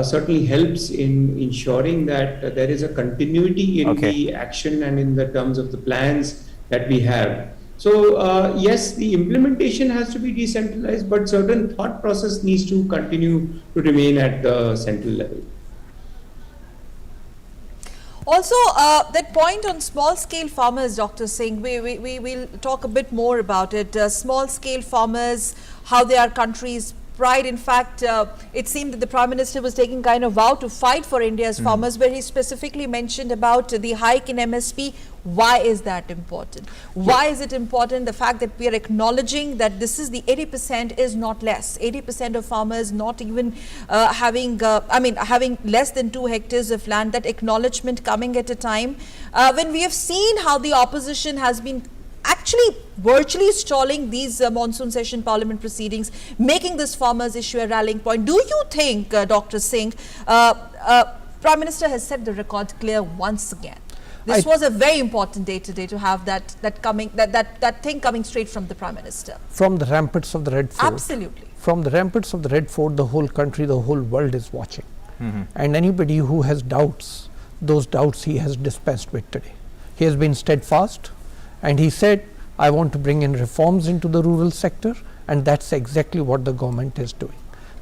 Speaker 9: certainly helps in ensuring that there is a continuity in the action and in the terms of the plans that we have. So yes, the implementation has to be decentralized, but certain thought process needs to continue to remain at the central level.
Speaker 1: Also, that point on small-scale farmers, Dr. Singh, we will talk a bit more about it. Small-scale farmers, how they are countries' pride. In fact, it seemed that the Prime Minister was taking kind of vow to fight for India's farmers, where he specifically mentioned about the hike in MSP. Why is that important? Why is it important? The fact that we are acknowledging that this is the 80% is not less. 80% of farmers not even having less than 2 hectares of land. That acknowledgement coming at a time when we have seen how the opposition has been actually virtually stalling these monsoon session parliament proceedings, making this farmers issue a rallying point. Do you think, Dr. Singh, Prime Minister has set the record clear once again? This was a very important day today to have that thing coming straight from the Prime Minister.
Speaker 8: From the ramparts of the Red Fort.
Speaker 1: Absolutely.
Speaker 8: From the ramparts of the Red Fort, the whole country, the whole world is watching. And anybody who has doubts, those doubts he has dispensed with today. He has been steadfast, and he said, I want to bring in reforms into the rural sector, and that's exactly what the government is doing.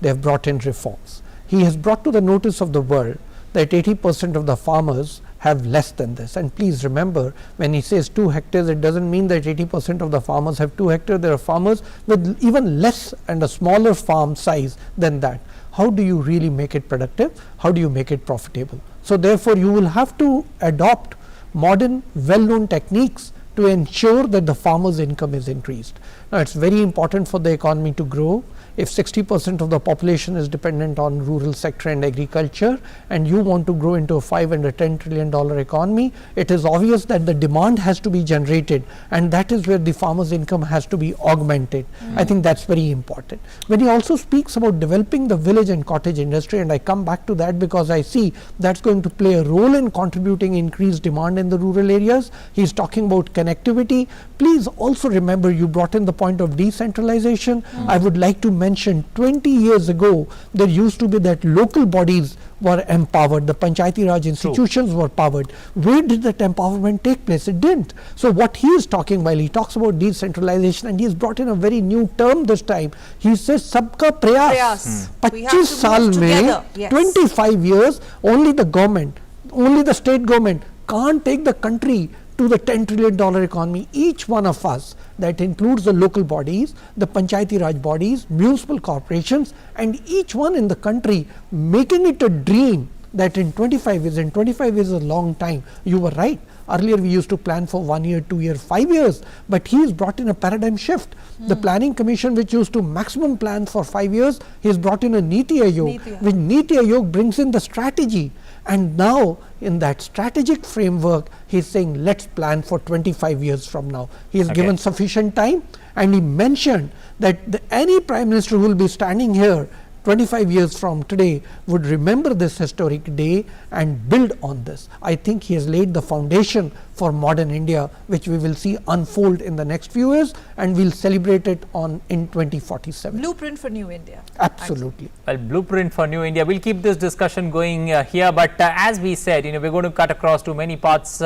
Speaker 8: They have brought in reforms. He has brought to the notice of the world that 80% of the farmers have less than this. And please remember, when he says 2 hectares, it doesn't mean that 80% of the farmers have 2 hectares. There are farmers with even less and a smaller farm size than that. How do you really make it productive? How do you make it profitable? So therefore, you will have to adopt modern, well-known techniques to ensure that the farmer's income is increased. Now, it's very important for the economy to grow. If 60% of the population is dependent on rural sector and agriculture, and you want to grow into a $5 and $10 trillion economy, it is obvious that the demand has to be generated, and that is where the farmer's income has to be augmented. I think that's very important. When he also speaks about developing the village and cottage industry, and I come back to that because I see that's going to play a role in contributing increased demand in the rural areas. He's talking about connectivity. Please also remember, you brought in the point of decentralization. I would like to mention 20 years ago there used to be that local bodies were empowered, the Panchayati Raj institutions were powered. Where did that empowerment take place? It didn't. So what he is talking, while he talks about decentralization, and he has brought in a very new term this time, he says sabka prayas. 25 saal mein, 25 years, only the government, only the state government can't take the country to the $10 trillion economy. Each one of us, that includes the local bodies, the Panchayati Raj bodies, municipal corporations, and each one in the country making it a dream that in 25 years, and 25 years is a long time. You were right. Earlier we used to plan for 1 year, 2 years, 5 years, but he has brought in a paradigm shift. The Planning Commission, which used to maximum plan for 5 years, he has brought in a Niti Aayog, which Niti Aayog brings in the strategy. And now in that strategic framework, he is saying let's plan for 25 years from now. He has given sufficient time, and he mentioned that any Prime Minister who will be standing here 25 years from today would remember this historic day and build on this. I think he has laid the foundation for modern India, which we will see unfold in the next few years, and we'll celebrate it in 2047.
Speaker 1: Blueprint for New India.
Speaker 8: Absolutely.
Speaker 2: Well, blueprint for New India. We'll keep this discussion going here, but as we said, we're going to cut across to many parts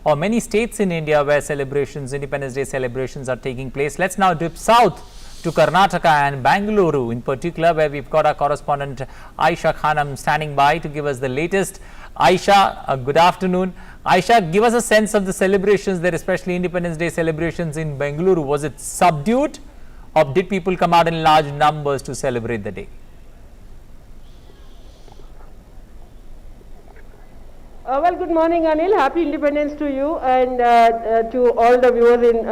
Speaker 2: or many states in India where celebrations, Independence Day celebrations are taking place. Let's now dip south to Karnataka and Bangalore in particular, where we've got our correspondent Aisha Khanam standing by to give us the latest. Aisha, good afternoon. Aisha, give us a sense of the celebrations there, especially Independence Day celebrations in Bangalore. Was it subdued, or did people come out in large numbers to celebrate the day?
Speaker 10: Well, good morning, Anil. Happy Independence to you and to all the viewers in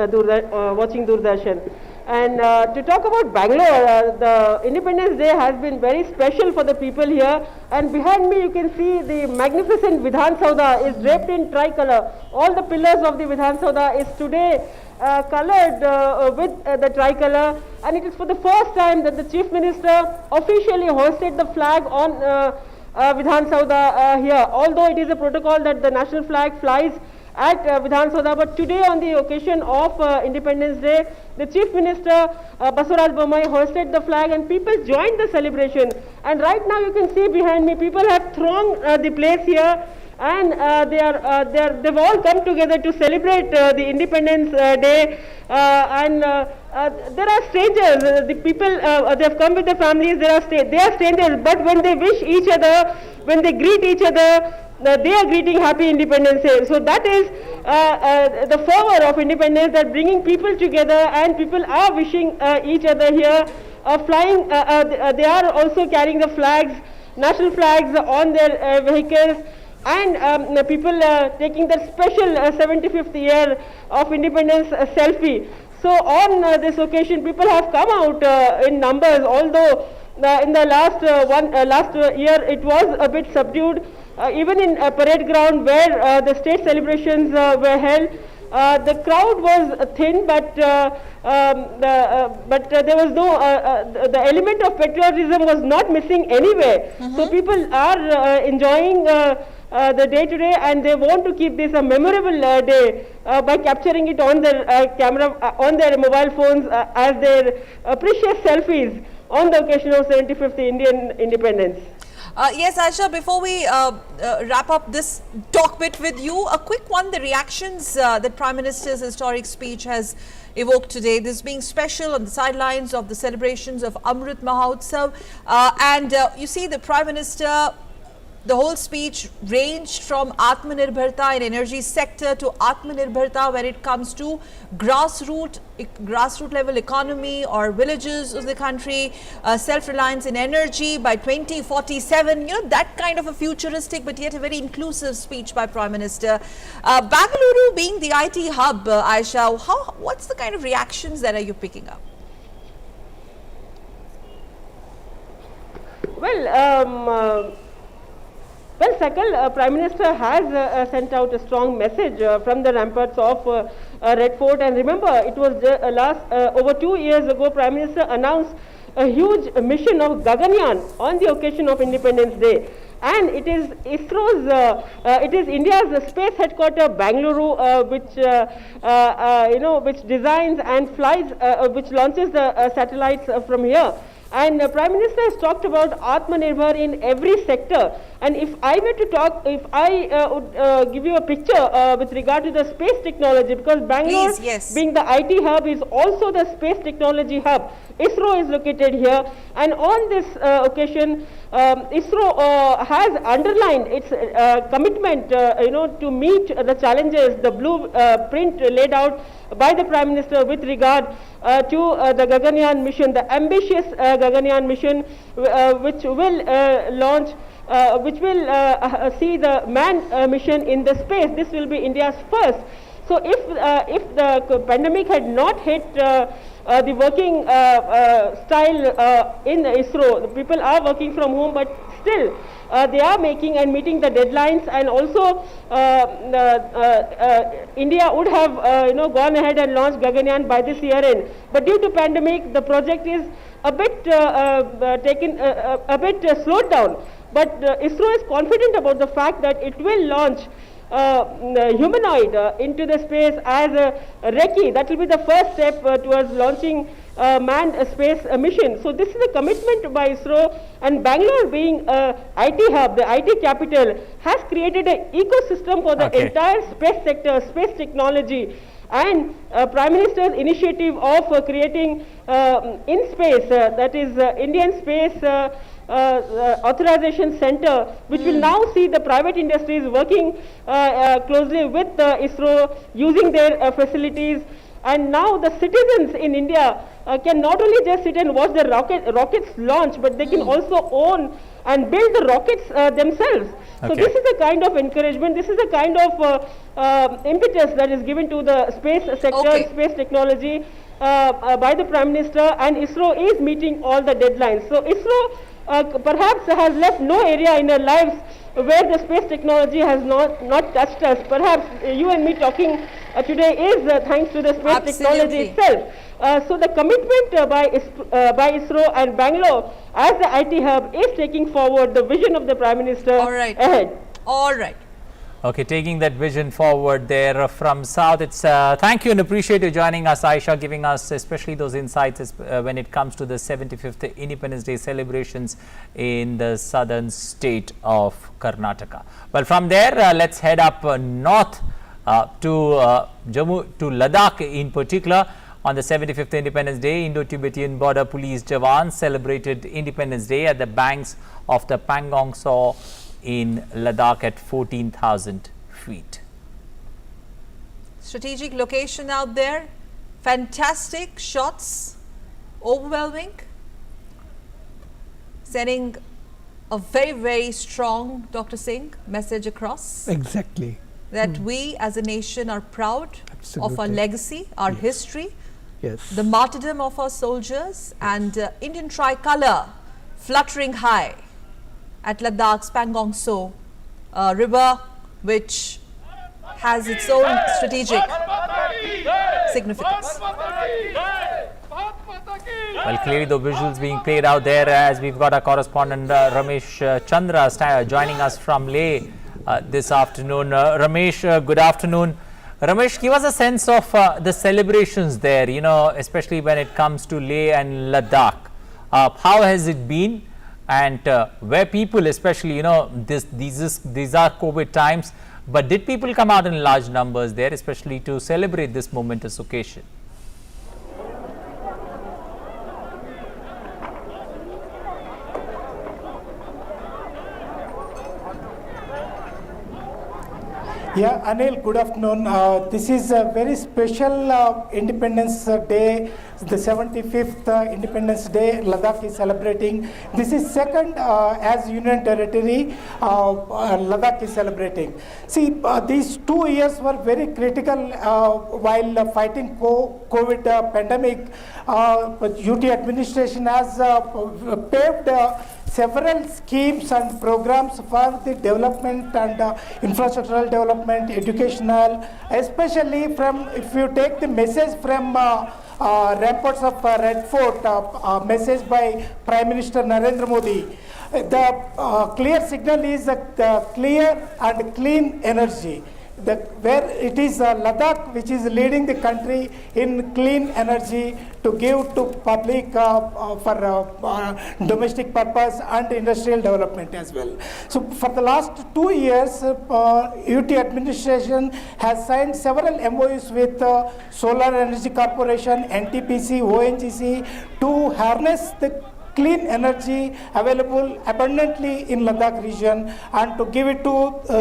Speaker 10: watching Doordarshan. And to talk about Bangalore, the Independence Day has been very special for the people here. And behind me you can see the magnificent Vidhan Saudha is draped in tricolor. All the pillars of the Vidhan Saudha is today colored with the tricolor. And it is for the first time that the Chief Minister officially hoisted the flag on Vidhan Saudha here. Although it is a protocol that the national flag flies at Vidhan Saudha, but today on the occasion of Independence Day, the Chief Minister Basuraj Bommai hoisted the flag and people joined the celebration. And right now you can see behind me, people have thronged the place here and they've all come together to celebrate the Independence Day, and there are strangers. The people they've come with their families. They are strangers, but when they wish each other, when they greet each other, they are greeting Happy Independence Day. So that is the fervor of independence, that bringing people together, and people are wishing each other here. Flying, they are also carrying the flags, national flags on their vehicles, and people taking that special 75th year of independence selfie. So on this occasion, people have come out in numbers, although in the last year it was a bit subdued. Even in parade ground where the state celebrations were held, the crowd was thin, but there was no the element of patriotism was not missing anywhere. So people are enjoying the day today, and they want to keep this a memorable day by capturing it on their camera, on their mobile phones as their precious selfies on the occasion of 75th Indian independence.
Speaker 1: Yes, Aisha, before we wrap up this talk bit with you, a quick one, the reactions that Prime Minister's historic speech has evoked today, this being special on the sidelines of the celebrations of Amrit Mahotsav, and you see the Prime Minister, the whole speech ranged from Atmanirbharta in energy sector to Atmanirbharta when it comes to grassroots level economy or villages of the country, self-reliance in energy by 2047, you know, that kind of a futuristic but yet a very inclusive speech by Prime Minister. Bangalore being the IT hub, Aisha, what's the kind of reactions that are you picking up?
Speaker 10: Well, Sakal, Prime Minister has sent out a strong message from the ramparts of Red Fort, and remember, it was over 2 years ago, Prime Minister announced a huge mission of Gaganyaan on the occasion of Independence Day, and it is ISRO's, it is India's space headquarter, Bangalore, which which designs and flies, which launches the satellites from here. And Prime Minister has talked about Atmanirbhar in every sector. And if I were to talk, if I would give you a picture with regard to the space technology, because Bangalore, being the IT hub, is also the space technology hub. ISRO is located here, and on this occasion, ISRO has underlined its commitment, to meet the challenges, the blueprint laid out by the Prime Minister with regard to the Gaganyaan mission, the ambitious Gaganyaan mission, which will launch, which will see the manned mission in the space. This will be India's first. So if the pandemic had not hit the working style in ISRO, the people are working from home, but still they are making and meeting the deadlines, and also India would have gone ahead and launched Gaganyaan by this year end. But due to pandemic, the project is a bit slowed down. But ISRO is confident about the fact that it will launch humanoid into the space as a recce. That will be the first step towards launching manned space mission. So this is a commitment by ISRO, and Bangalore being IT hub, the IT capital, has created an ecosystem for the entire space sector, space technology. And Prime Minister's initiative of creating in space, that is Indian Space Authorization Center, which will now see the private industries working closely with ISRO, using their facilities. And now the citizens in India can not only just sit and watch the rockets launch, but they can also own and build the rockets themselves. So this is a kind of encouragement, this is a kind of impetus that is given to the space sector and space technology by the Prime Minister, and ISRO is meeting all the deadlines. So ISRO perhaps has left no area in our lives where the space technology has not touched us. Perhaps you and me talking today is thanks to the space technology itself. So the commitment by ISRO and Bangalore as the IT hub is taking forward the vision of the Prime Minister ahead.
Speaker 1: All right.
Speaker 2: Okay, taking that vision forward there from South. It's thank you and appreciate you joining us, Aisha, giving us especially those insights when it comes to the 75th Independence Day celebrations in the southern state of Karnataka. Well, from there, let's head up north to Jammu, to Ladakh in particular. On the 75th Independence Day, Indo-Tibetan Border Police Jawans celebrated Independence Day at the banks of the Pangong Tso in Ladakh at 14,000 feet.
Speaker 1: Strategic location out there, fantastic shots, overwhelming, sending a very, very strong, Dr. Singh, message across.
Speaker 8: Exactly.
Speaker 1: That we as a nation are proud of our legacy, our history, the martyrdom of our soldiers, and Indian tricolour fluttering high at Ladakh's Pangong Tso river, which has its own strategic significance.
Speaker 2: Well, clearly the visuals being played out there as we've got our correspondent Ramesh Chandra joining us from Leh this afternoon. Ramesh, good afternoon. Ramesh, give us a sense of the celebrations there, you know, especially when it comes to Leh and Ladakh. How has it been? And where people, especially, you know, these are COVID times, but did people come out in large numbers there, especially to celebrate this momentous occasion?
Speaker 11: Yeah, Anil, good afternoon. This is a very special Independence Day, the 75th Independence Day Ladakh is celebrating. This is second as Union Territory Ladakh is celebrating. See, these 2 years were very critical while fighting COVID pandemic. UT administration has paved several schemes and programs for the development and infrastructural development, educational, especially from, if you take the message from ramparts of Red Fort, message by Prime Minister Narendra Modi, the clear signal is the clear and clean energy. Where it is Ladakh which is leading the country in clean energy to give to public for domestic purpose and industrial development as well. So for the last 2 years, UT administration has signed several MOUs with Solar Energy Corporation, NTPC, ONGC to harness the clean energy available abundantly in Ladakh region and to give it to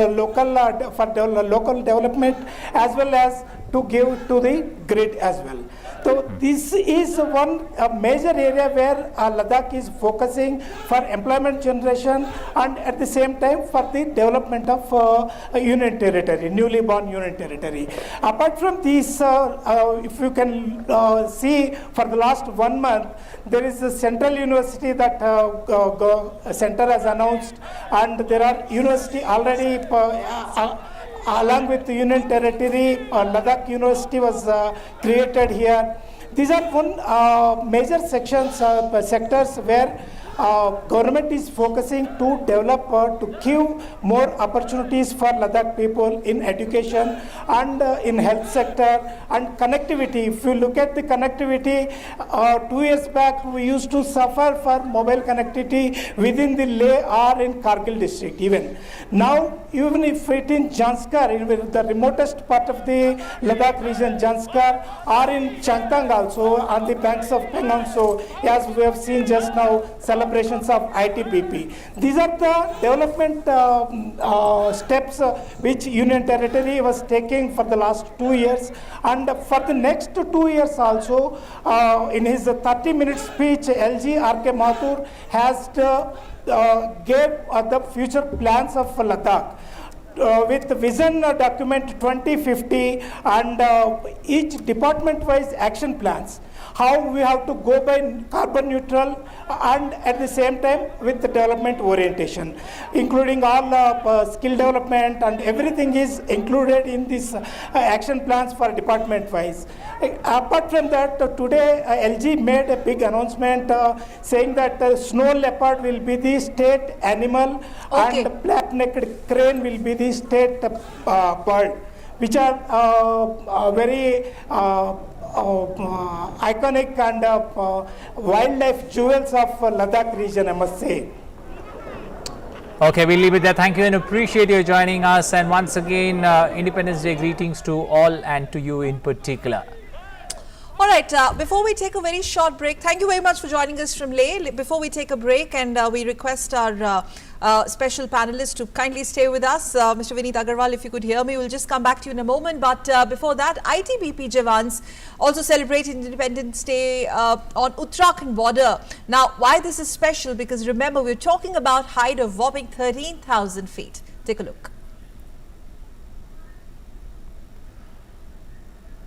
Speaker 11: local local development as well as to give to the grid as well. So this is one major area where Ladakh is focusing for employment generation and at the same time for the development of union territory, newly born union territory. Apart from this, if you can see for the last 1 month, there is a central university that center has announced, and there are university already along with the Union Territory. Ladakh University was created here. These are one major sectors where government is focusing to develop to give more opportunities for Ladakh people in education and in health sector and connectivity. If you look at the connectivity, 2 years back we used to suffer for mobile connectivity within the Leh or in Kargil district even. Now even if it in Janskar, in the remotest part of the Ladakh region, Janskar, or in Changtang also on the banks of Pangong Tso, as we have seen just now, celebrations of ITPP. These are the development steps which Union Territory was taking for the last 2 years, and for the next 2 years also, in his 30-minute speech, LG R.K. Mathur has gave the future plans of Ladakh. With vision document 2050 and each department wise action plans, how we have to go by carbon neutral and at the same time with the development orientation, including all skill development and everything is included in this action plans for department wise. Apart from that, today LG made a big announcement saying that snow leopard will be the state animal and black-necked crane will be the state bird, which are very iconic and wildlife jewels of Ladakh region, I must say.
Speaker 2: Okay, we'll leave it there. Thank you and appreciate you joining us. And once again, Independence Day greetings to all and to you in particular.
Speaker 1: All right, before we take a very short break, thank you very much for joining us from Leh. Before we take a break, and we request our special panelists to kindly stay with us. Mr. Vineet Agarwal, if you could hear me, we'll just come back to you in a moment. But before that, ITBP Jawans also celebrated Independence Day on Uttarakhand border. Now, why this is special? Because remember, we're talking about height of whopping 13,000 feet. Take a look.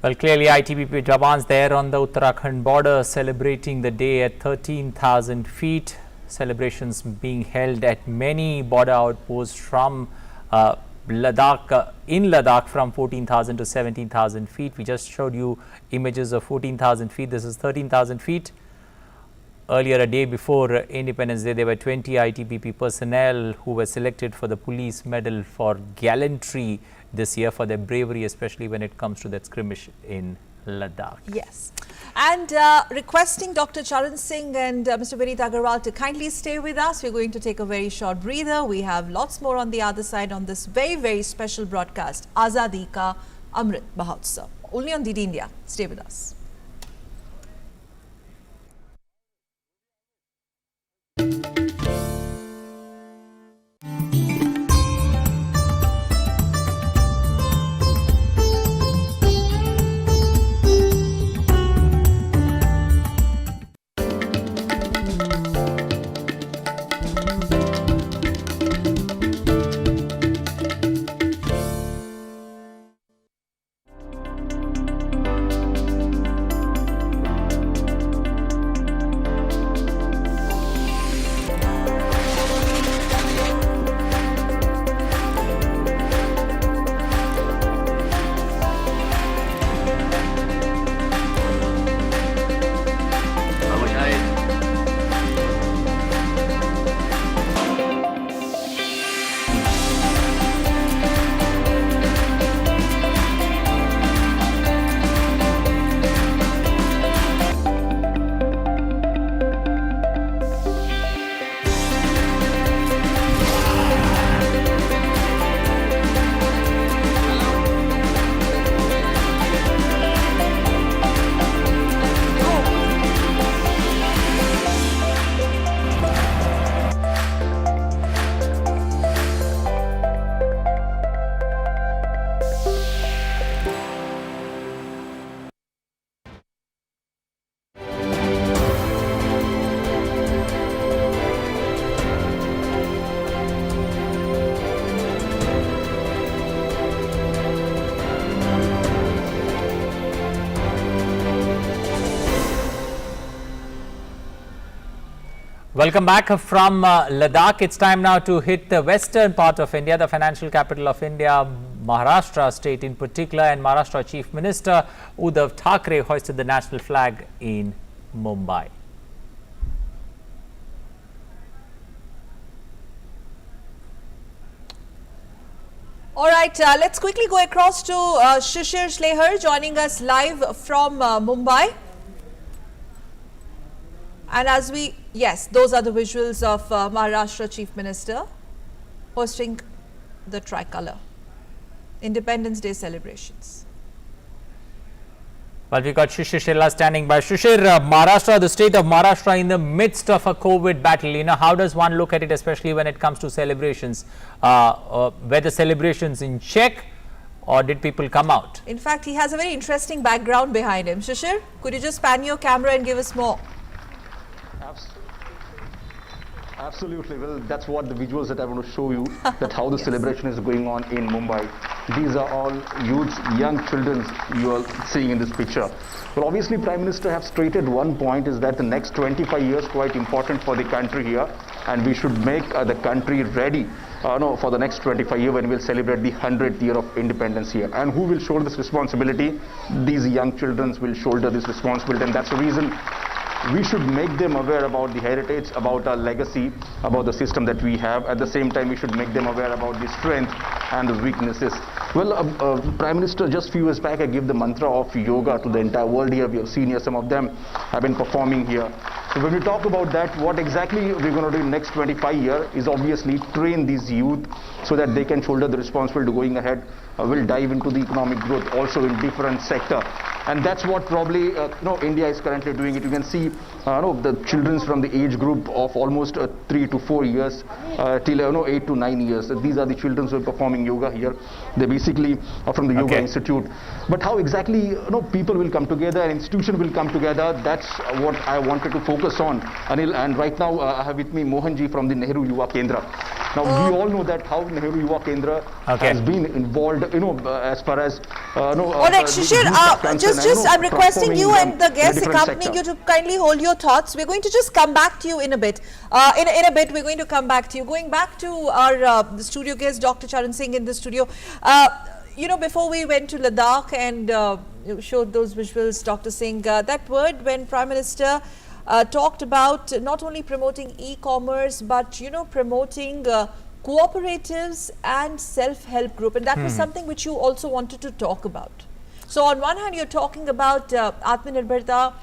Speaker 2: Well, clearly ITBP Jawans there on the Uttarakhand border celebrating the day at 13,000 feet. Celebrations being held at many border outposts from Ladakh, in Ladakh from 14,000 to 17,000 feet. We just showed you images of 14,000 feet. This is 13,000 feet. Earlier, a day before Independence Day, there were 20 ITBP personnel who were selected for the Police Medal for Gallantry this year for their bravery, especially when it comes to that skirmish in Ladakh.
Speaker 1: Yes. And requesting Dr. Charan Singh and Mr. Vineet Agarwal to kindly stay with us. We're going to take a very short breather. We have lots more on the other side on this very, very special broadcast, Azadi Ka Amrit Mahotsav, only on DD India. Stay with us.
Speaker 2: Welcome back from Ladakh. It's time now to hit the western part of India, the financial capital of India, Maharashtra state in particular, and Maharashtra Chief Minister Uddhav Thackeray hoisted the national flag in Mumbai.
Speaker 1: All right, let's quickly go across to Shishir Shlehar joining us live from Mumbai. And as we, yes, those are the visuals of Maharashtra Chief Minister hosting the tricolour, Independence Day celebrations.
Speaker 2: Well, we got Shishir Shlehar standing by. Shishir, Maharashtra, the state of Maharashtra in the midst of a COVID battle, you know, how does one look at it, especially when it comes to celebrations? Were the celebrations in check or did people come out?
Speaker 1: In fact, he has a very interesting background behind him. Shishir, could you just pan your camera and give us more?
Speaker 12: Absolutely. Well, that's what the visuals that I want to show you, that how the celebration is going on in Mumbai. These are all youths, young children you are seeing in this picture. Well, obviously, Prime Minister have stated one point is that the next 25 years quite important for the country here, and we should make the country ready for the next 25 years when we'll celebrate the 100th year of independence here. And who will shoulder this responsibility? These young children will shoulder this responsibility, and that's the reason we should make them aware about the heritage, about our legacy, about the system that we have. At the same time, we should make them aware about the strength and the weaknesses. Well, Prime Minister, just few years back, I gave the mantra of yoga to the entire world here. We have seen here, some of them have been performing here. So when we talk about that, what exactly we're going to do in the next 25 years is obviously train these youth so that they can shoulder the responsibility going ahead. We'll dive into the economic growth also in different sector. And that's what probably India is currently doing it. You can see the children from the age group of almost 3 to 4 years till 8 to 9 years. These are the children who are performing yoga here. They basically are from the Yoga Institute. But how exactly people will come together, an institution will come together, that's what I wanted to focus on, Anil. And right now I have with me Mohanji from the Nehru Yuva Kendra. Now we all know that how Nehru Yuva Kendra has been involved, as far as
Speaker 1: Shishir, I'm requesting you and the guests accompanying you to kindly hold your thoughts. We're going to just come back to you in a bit. In a bit, we're going to come back to you. Going back to our the studio guest, Dr. Charan Singh in the studio. Before we went to Ladakh and showed those visuals, Dr. Singh, that word when Prime Minister talked about not only promoting e-commerce, but promoting cooperatives and self-help group, and that was something which you also wanted to talk about. So on one hand, you're talking about Atmanirbharta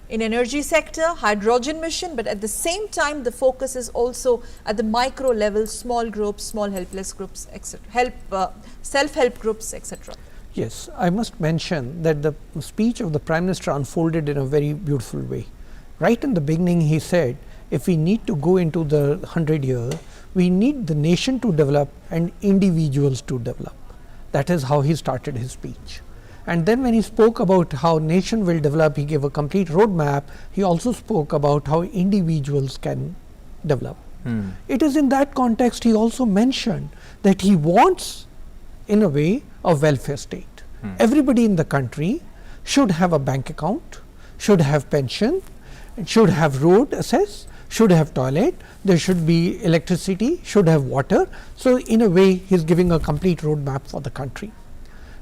Speaker 1: in energy sector, hydrogen mission, but at the same time, the focus is also at the micro level, small groups, small helpless groups, etc., self-help groups, etc.
Speaker 8: Yes, I must mention that the speech of the Prime Minister unfolded in a very beautiful way. Right in the beginning, he said, if we need to go into the 100 years, we need the nation to develop and individuals to develop. That is how he started his speech. And then when he spoke about how nation will develop, he gave a complete roadmap. He also spoke about how individuals can develop. It is in that context he also mentioned that he wants, in a way, a welfare state. Everybody in the country should have a bank account, should have pension, should have road access, should have toilet, there should be electricity, should have water. So in a way, he is giving a complete roadmap for the country.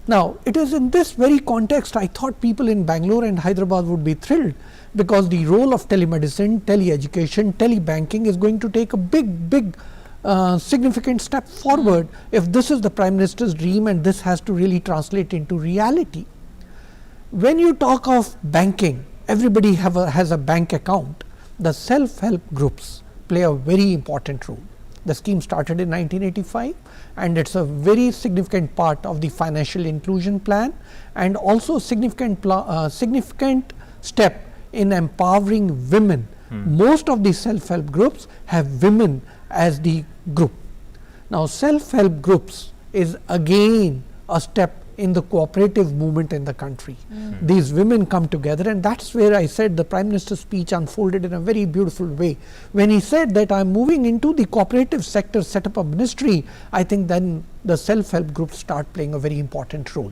Speaker 8: Now, it is in this very context I thought people in Bangalore and Hyderabad would be thrilled, because the role of telemedicine, tele-education, tele-banking is going to take a big significant step forward if this is the Prime Minister's dream, and this has to really translate into reality. When you talk of banking, everybody has a bank account. The self-help groups play a very important role. The scheme started in 1985, and it's a very significant part of the financial inclusion plan, and also significant step in empowering women. Most of the self-help groups have women as the group. Now, self-help groups is again a step in the cooperative movement in the country. These women come together, and that's where I said the Prime Minister's speech unfolded in a very beautiful way. When he said that I'm moving into the cooperative sector, set up a ministry, I think then the self-help groups start playing a very important role.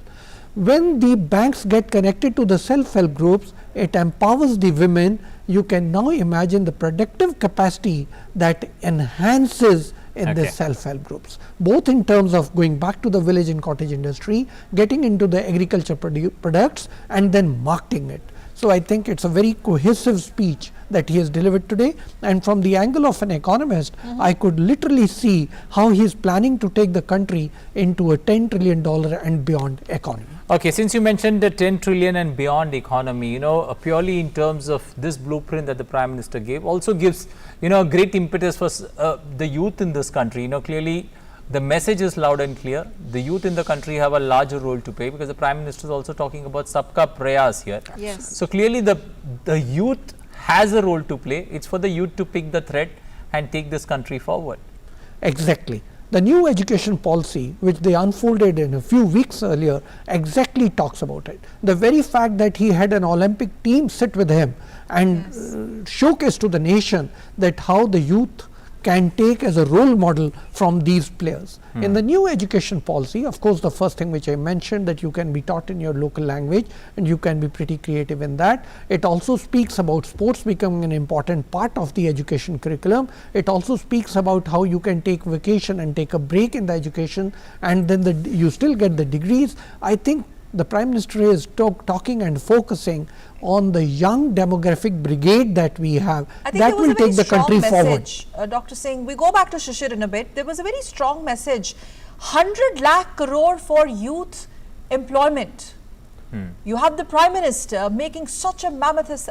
Speaker 8: When the banks get connected to the self-help groups, it empowers the women. You can now imagine the productive capacity that enhances in the self-help groups, both in terms of going back to the village and cottage industry, getting into the agriculture products, and then marketing it. So I think it's a very cohesive speech that he has delivered today, and from the angle of an economist, I could literally see how he is planning to take the country into a $10 trillion and beyond economy.
Speaker 2: Okay, since you mentioned the 10 trillion and beyond economy, purely in terms of this blueprint that the Prime Minister gave, also gives, a great impetus for the youth in this country. Clearly the message is loud and clear. The youth in the country have a larger role to play, because the Prime Minister is also talking about Sabka Prayas here.
Speaker 1: Yes.
Speaker 2: So clearly the youth has a role to play. It's for the youth to pick the thread and take this country forward.
Speaker 8: Exactly. The new education policy, which they unfolded in a few weeks earlier, exactly talks about it. The very fact that he had an Olympic team sit with him and showcase to the nation that how the youth can take as a role model from these players. In the new education policy, of course, the first thing which I mentioned, that you can be taught in your local language and you can be pretty creative in that. It also speaks about sports becoming an important part of the education curriculum. It also speaks about how you can take vacation and take a break in the education, and then you still get the degrees. I think the Prime Minister is talking and focusing on the young demographic brigade that we have.
Speaker 1: I think
Speaker 8: that will take the country forward.
Speaker 1: Dr. Singh, we go back to Shishir in a bit. There was a very strong message, 100 lakh crore for youth employment. You have the Prime Minister making such a mammoth,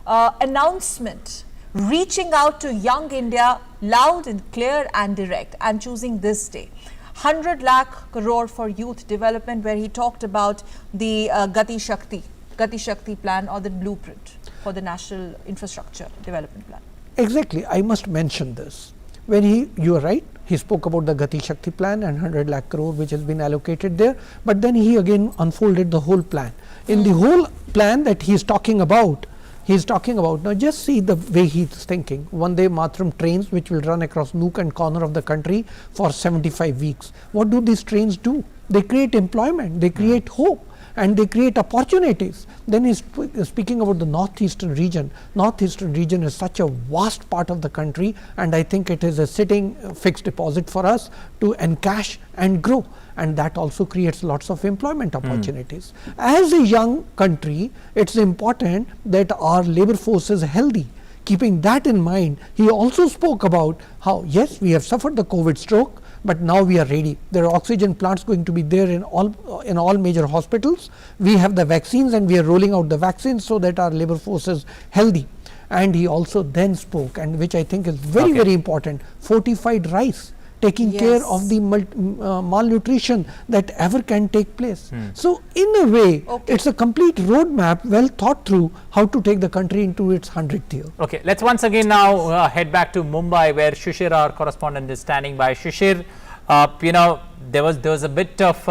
Speaker 1: announcement, reaching out to young India loud and clear and direct, and choosing this day. 100 lakh crore for youth development, where he talked about the Gati Shakti plan, or the blueprint for the National Infrastructure Development Plan.
Speaker 8: Exactly, I must mention this. When you are right, he spoke about the Gati Shakti plan and 100 lakh crore which has been allocated there, but then he again unfolded the whole plan. In the whole plan that he is talking about, now just see the way he is thinking. Vande Mataram trains which will run across nook and corner of the country for 75 weeks. What do these trains do? They create employment, they create hope, and they create opportunities. Then he's speaking about the northeastern region. Northeastern region is such a vast part of the country, and I think it is a sitting fixed deposit for us to encash and grow, and that also creates lots of employment opportunities. As a young country, it's important that our labor force is healthy. Keeping that in mind, he also spoke about how, yes, we have suffered the COVID stroke, but now we are ready. There are oxygen plants going to be there in all major hospitals. We have the vaccines, and we are rolling out the vaccines so that our labor force is healthy. And he also then spoke, and which I think is very, very important, fortified rice, taking care of the malnutrition that ever can take place. So in a way, it's a complete roadmap, well thought through, how to take the country into its 100th year.
Speaker 2: Okay, let's once again now head back to Mumbai, where Shishir, our correspondent, is standing by. Shishir, there was a bit of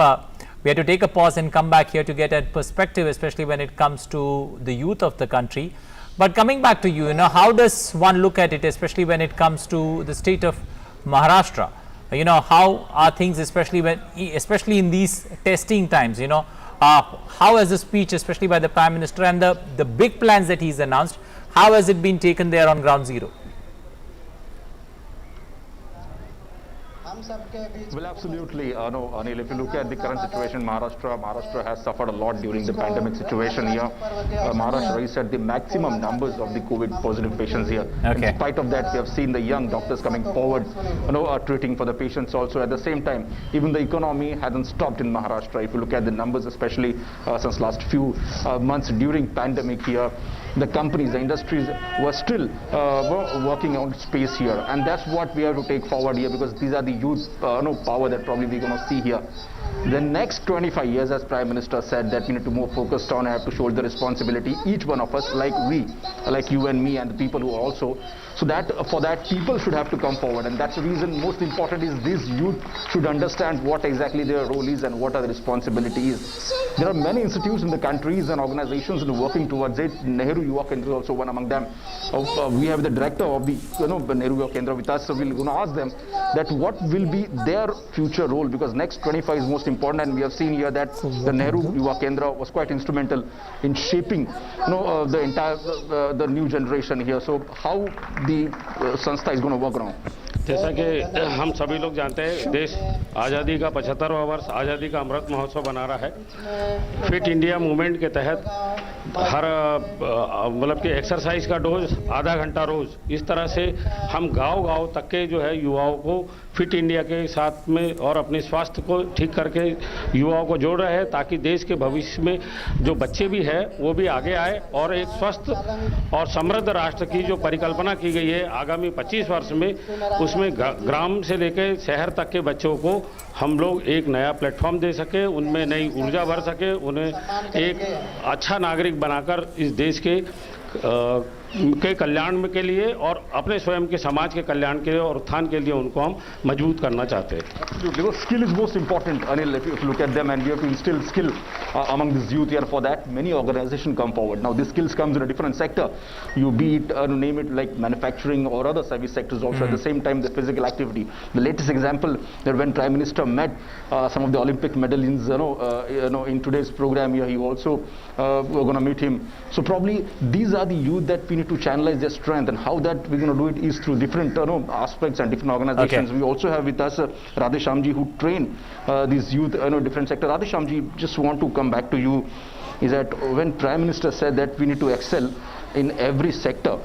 Speaker 2: we had to take a pause and come back here to get a perspective, especially when it comes to the youth of the country. But coming back to you, how does one look at it, especially when it comes to the state of Maharashtra? How are things, especially in these testing times? How has the speech, especially by the Prime Minister, and the big plans that he's announced, how has it been taken there on ground zero?
Speaker 12: Well, absolutely. No, Anil, if you look at the current situation in Maharashtra has suffered a lot during the pandemic situation here. Maharashtra reset the maximum numbers of the COVID positive patients here. Okay. In spite of that, we have seen the young doctors coming forward, treating for the patients also. At the same time, even the economy hasn't stopped in Maharashtra. If you look at the numbers, especially since last few months during pandemic here, the companies, the industries were still working on space here, and that's what we have to take forward here, because these are the youth power that probably we're going to see here. The next 25 years, as Prime Minister said, that we need to more focused on, have to shoulder the responsibility, each one of us, like you and me and the people who are also, so that for that people should have to come forward, and that's the reason most important is this youth should understand what exactly their role is and what are the responsibilities. There are many institutes in the countries and organizations that are working towards it. Nehru Yuva Kendra is also one among them. We have the director of the Nehru Yuva Kendra with us, so we're going to ask them that what will be their future role, because next 25 is most important, and we have seen here that the Nehru Yuva Kendra was quite instrumental in shaping the entire the new generation here. So how the संस्था is going to work around?
Speaker 13: जैसा कि हम सभी लोग जानते हैं, देश आज़ादी का 75वां वर्ष आज़ादी का अमृत महोत्सव बना रहा है। फिट इंडिया मूवमेंट के तहत हर मतलब कि एक्सरसाइज का डोज आधा घंटा रोज, इस तरह से हम गांव-गांव तक के जो है युवाओं को फिट इंडिया के साथ में और अपने स्वास्थ्य को ठीक करके युवाओं को जोड़ रहे हैं, ताकि देश के भविष्य में जो बच्चे भी हैं वो भी आगे आए और एक स्वस्थ और समृद्ध राष्ट्र की जो परिकल्पना की गई है आगामी 25 वर्ष में, उसमें ग्राम से लेकर शहर तक के बच्चों को हम लोग एक नया प्लेटफॉर्म दे सके, उनमें नई ऊर्जा भर सके, उन्हें एक अच्छा नागरिक बनाकर इस देश के के कल्याण के लिए और अपने स्वयं के समाज के कल्याण के लिए और उत्थान के लिए उनको हम मजबूत करना चाहते हैं.
Speaker 12: Because skill is most important, Anil. If you look at them, and we have to instill skill among this youth here. For that, many organizations come forward. Now, this skills comes in a different sector. You be it, name it like manufacturing or other service sectors. Also, at the same time, the physical activity. The latest example that when Prime Minister met some of the Olympic medalists, in today's program here, he also we're going to meet him. So probably these are the youth that we need to channelize their strength, and how that we're going to do it is through different aspects and different organizations. We also have with us Radheshamji, who train these youth different sector. Radheshamji, just want to come back to you, is that when Prime Minister said that we need to excel in every sector,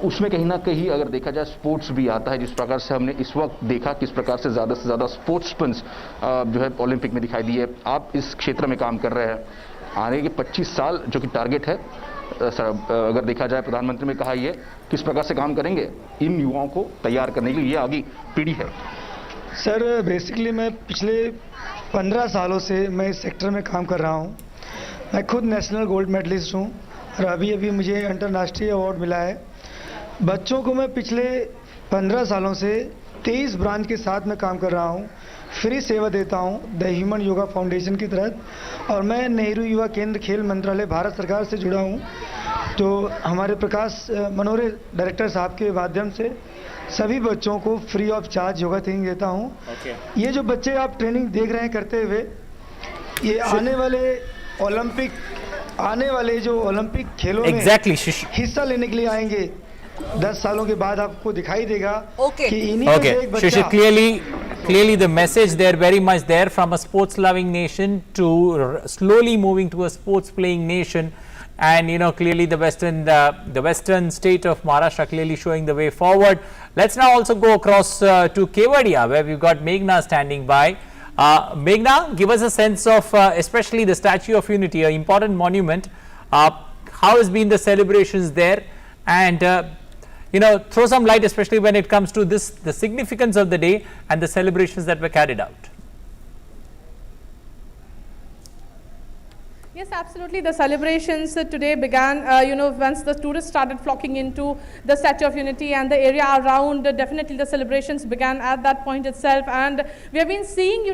Speaker 12: उसमें कहीं ना कहीं अगर देखा जाए sports भी आता है, जिस प्रकार से हमने इस वक्त देखा किस प्रकार से ज़्यादा स्पोर्ट्समैन जो है ओलंपिक में दिखाई दिए. आप इस क्षेत्र में काम कर रहे हैं, आने के 25 साल जो कि टारगेट है, अगर देखा जाए प्रधानमंत्री ने कहा ये, किस प्रकार से काम करेंगे इन युवाओं को तैयार करने के लिए, ये आगे पीढ़ी है.
Speaker 14: सर बेसिकली मैं पिछले 15 सालों से मैं इस सेक्टर में काम कर रहा हूँ. मैं खुद नेशनल गोल्ड मेडलिस्ट हूँ और अभी मुझे अंतर्राष्ट्रीय अवार्ड मिला है. बच्चों को मैं पिछले 15 सालों से 23 ब्रांच के साथ में काम कर रहा हूँ. फ्री सेवा देता हूँ द ह्यूमन योगा फाउंडेशन की तहत, और मैं नेहरू युवा केंद्र खेल मंत्रालय भारत सरकार से जुड़ा हूँ. तो हमारे प्रकाश मनोहरे डायरेक्टर साहब के माध्यम से सभी बच्चों को free of charge yoga training देता हूँ. ये जो बच्चे आप ट्रेनिंग देख रहे हैं करते हुए, ये आने वाले जो ओलंपिक खेलों में हिस्सा लेने के लिए आएंगे. 10 सालों के बाद आपको दिखाई देगा कि इन्हीं में से एक बच्चा.
Speaker 2: Clearly the message there very much there, from a sports loving nation to slowly moving to a sports playing nation. And clearly the western state of Maharashtra clearly showing the way forward. Let's now also go across to Kevadia, where we've got Meghna standing by. Meghna, give us a sense of especially the Statue of Unity, an important monument. How has been the celebrations there, and throw some light, especially when it comes to this, the significance of the day and the celebrations that were carried out.
Speaker 15: Yes, absolutely. The celebrations today began, once the tourists started flocking into the Statue of Unity and the area around. Definitely the celebrations began at that point itself, and we have been seeing,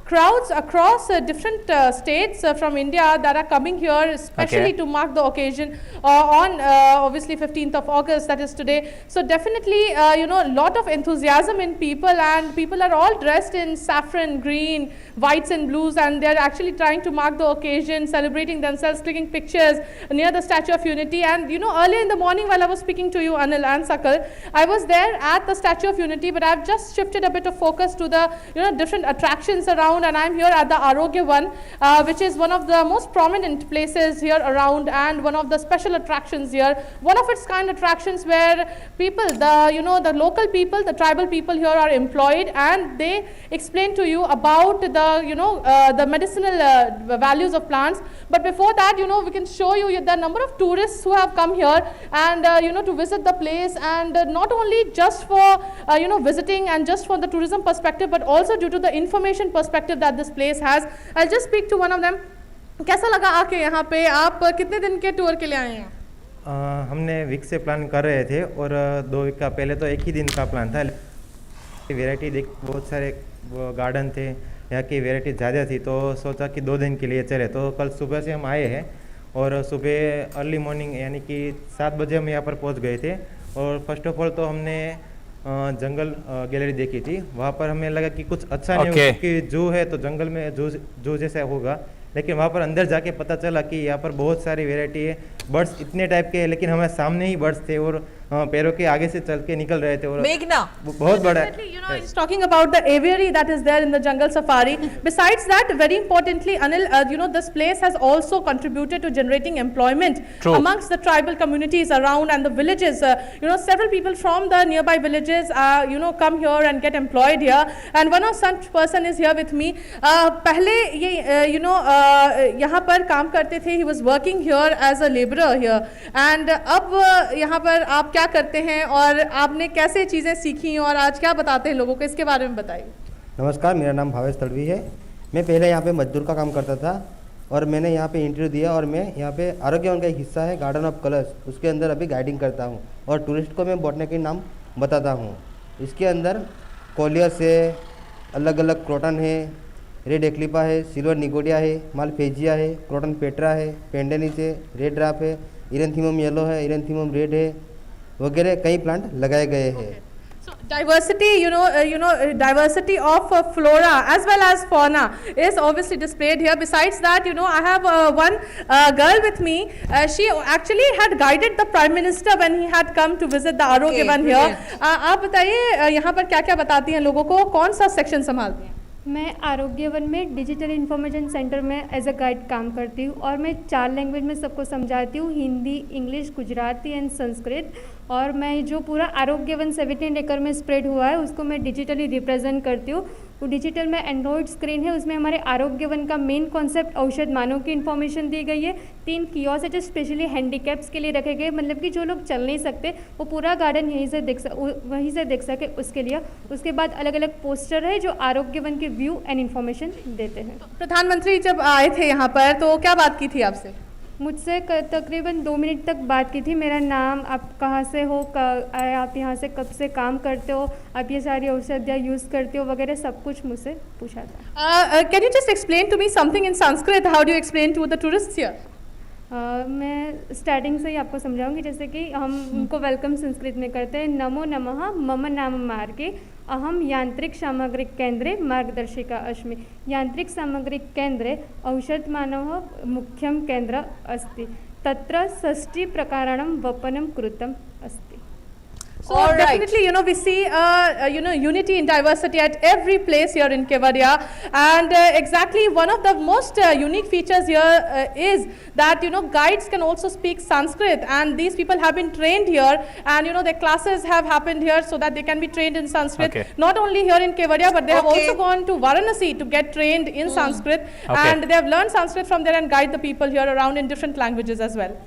Speaker 15: crowds across different states from India that are coming here, especially to mark the occasion on obviously 15th of August, that is today. So definitely, a lot of enthusiasm in people, and people are all dressed in saffron, green, whites and blues, and they are actually trying to mark the occasion, celebrating themselves, clicking pictures near the Statue of Unity. And earlier in the morning while I was speaking to you, Anil and Sakal, I was there at the Statue of Unity, but I've just shifted a bit of focus to the different attractions around, and I'm here at the Arogya one, which is one of the most prominent places here around, and one of the special attractions here, one of its kind attractions where people, the local people, the tribal people here are employed, and they explain to you about the medicinal values of plants. But before that, we can show you the number of tourists who have come here and to visit the place, and not only just for visiting and just for the tourism perspective, but also due to the information perspective that this place has. I'll just speak to one of them. कैसा लगा आके यहाँ पे? आप कितने दिन के tour के लिए आए हैं?
Speaker 16: हमने वीक से प्लान कर रहे थे, और 2 वीक का पहले तो एक ही दिन का प्लान था. वैरायटी देख, बहुत सारे गार्डन थे, यहाँ की वैरायटी ज़्यादा थी, तो सोचा कि 2 दिन के लिए चले. तो कल सुबह से हम आए हैं, और सुबह अर्ली मॉर्निंग यानी कि 7 बजे हम यहाँ पर पहुँच गए थे. और फर्स्ट ऑफ ऑल तो हमने जंगल गैलरी देखी थी. वहाँ पर हमें लगा कि कुछ अच्छा नहीं होगा, क्योंकि जू है तो जंगल में जू जैसा होगा. लेकिन वहाँ पर अंदर जाके पता चला कि यहाँ पर बहुत सारी वैरायटी है. बर्ड्स इतने टाइप के हैं, लेकिन हमारे सामने ही बर्ड्स थे और पैरों के आगे से चल के निकल रहे थे. और बहुत बड़ा है.
Speaker 15: He's talking about the aviary that is there in the jungle safari. Besides that, very importantly, Anil, this place has also contributed to generating employment amongst the tribal communities around and the villages. Several people from the nearby villages, come here and get employed here. And one of such person is here with me. पहले ये, यहाँ पर काम करते थे. He was working here as a laborer here. And अब यहाँ पर आप क्या करते हैं, और आपने कैसे चीज़ें सीखी, और आज क्या बताते हैं लोगों को, इसके बारे में बताइए.
Speaker 17: नमस्कार, मेरा नाम भावेश तड़वी है. मैं पहले यहाँ पे मजदूर का काम करता था, और मैंने यहाँ पे इंटरव्यू दिया और मैं यहाँ पे आरोग्यवन का एक हिस्सा है गार्डन ऑफ कलर्स, उसके अंदर अभी गाइडिंग करता हूँ और टूरिस्ट को मैं बॉटनी के नाम बताता हूँ। इसके अंदर कोलियस है, अलग अलग क्रोटन है, रेड एक्लिपा है, सिल्वर निगोडिया है, मालफेजिया है, क्रोटन पेट्रा है, पेंडेनिस है, रेड ड्राप है, इरेंथीमम येलो है, इरेंथीमम रेड है, वगैरह कई प्लांट लगाए गए हैं।
Speaker 15: Diversity, diversity of flora as well as fauna is obviously displayed here. Besides that, I have one girl with me. She actually had guided the Prime Minister when he had come to visit the Arogya Van here. आप बताइए यहाँ पर क्या क्या बताती हैं लोगों को, कौन सा सेक्शन संभालती हैं?
Speaker 18: मैं आरोग्य वन में डिजिटल इन्फॉर्मेशन सेंटर में एज अ गाइड काम करती हूँ और मैं 4 लैंग्वेज में सबको समझाती हूँ, हिंदी, इंग्लिश, गुजराती एंड संस्कृत। और मैं जो पूरा आरोग्य वन 17 एकड़ में स्प्रेड हुआ है उसको मैं डिजिटली रिप्रेजेंट करती हूँ। वो डिजिटल में एंड्रॉयड स्क्रीन है, उसमें हमारे आरोग्य वन का मेन कॉन्सेप्ट औषध मानव की इन्फॉर्मेशन दी गई है। 3 कियोस्क है जो स्पेशली हैंडीकैप्स के लिए रखे गए, मतलब कि जो लोग चल नहीं सकते वो पूरा गार्डन वहीं से देख सके उसके लिए। उसके बाद अलग अलग पोस्टर है जो आरोग्य वन के व्यू एंड इन्फॉर्मेशन देते हैं।
Speaker 15: प्रधानमंत्री जब आए थे यहाँ पर तो क्या बात की थी आपसे?
Speaker 18: मुझसे तकरीबन 2 मिनट तक बात की थी। मेरा नाम, आप कहाँ से हो, आप यहाँ से कब से काम करते हो, आप ये सारी औषधियाँ यूज़ करते हो वगैरह सब कुछ मुझसे पूछा था।
Speaker 15: Can you just explain to me something in Sanskrit? How do you explain to the tourists here?
Speaker 18: मैं स्टार्टिंग से ही आपको समझाऊंगी। जैसे कि हम उनको वेलकम संस्कृत में करते हैं, नमो नमः मम नाम मार्गे अहम यांत्रिक सामग्रिक केंद्रे मार्गदर्शिका अस्मि। यांत्रिक सामग्रिक केंद्रे औषधमानव मुख्यम केंद्र अस्ति, तत्र 60 प्रकाराणां वपनं कृतम् अस्ति।
Speaker 15: So definitely, we see, unity in diversity at every place here in Kevadia, and exactly one of the most unique features here is that, guides can also speak Sanskrit, and these people have been trained here, and, their classes have happened here so that they can be trained in Sanskrit.
Speaker 2: Okay.
Speaker 15: Not only here in Kevadia, but they have also gone to Varanasi to get trained in Sanskrit, and they have learned Sanskrit from there and guide the people here around in different languages as well.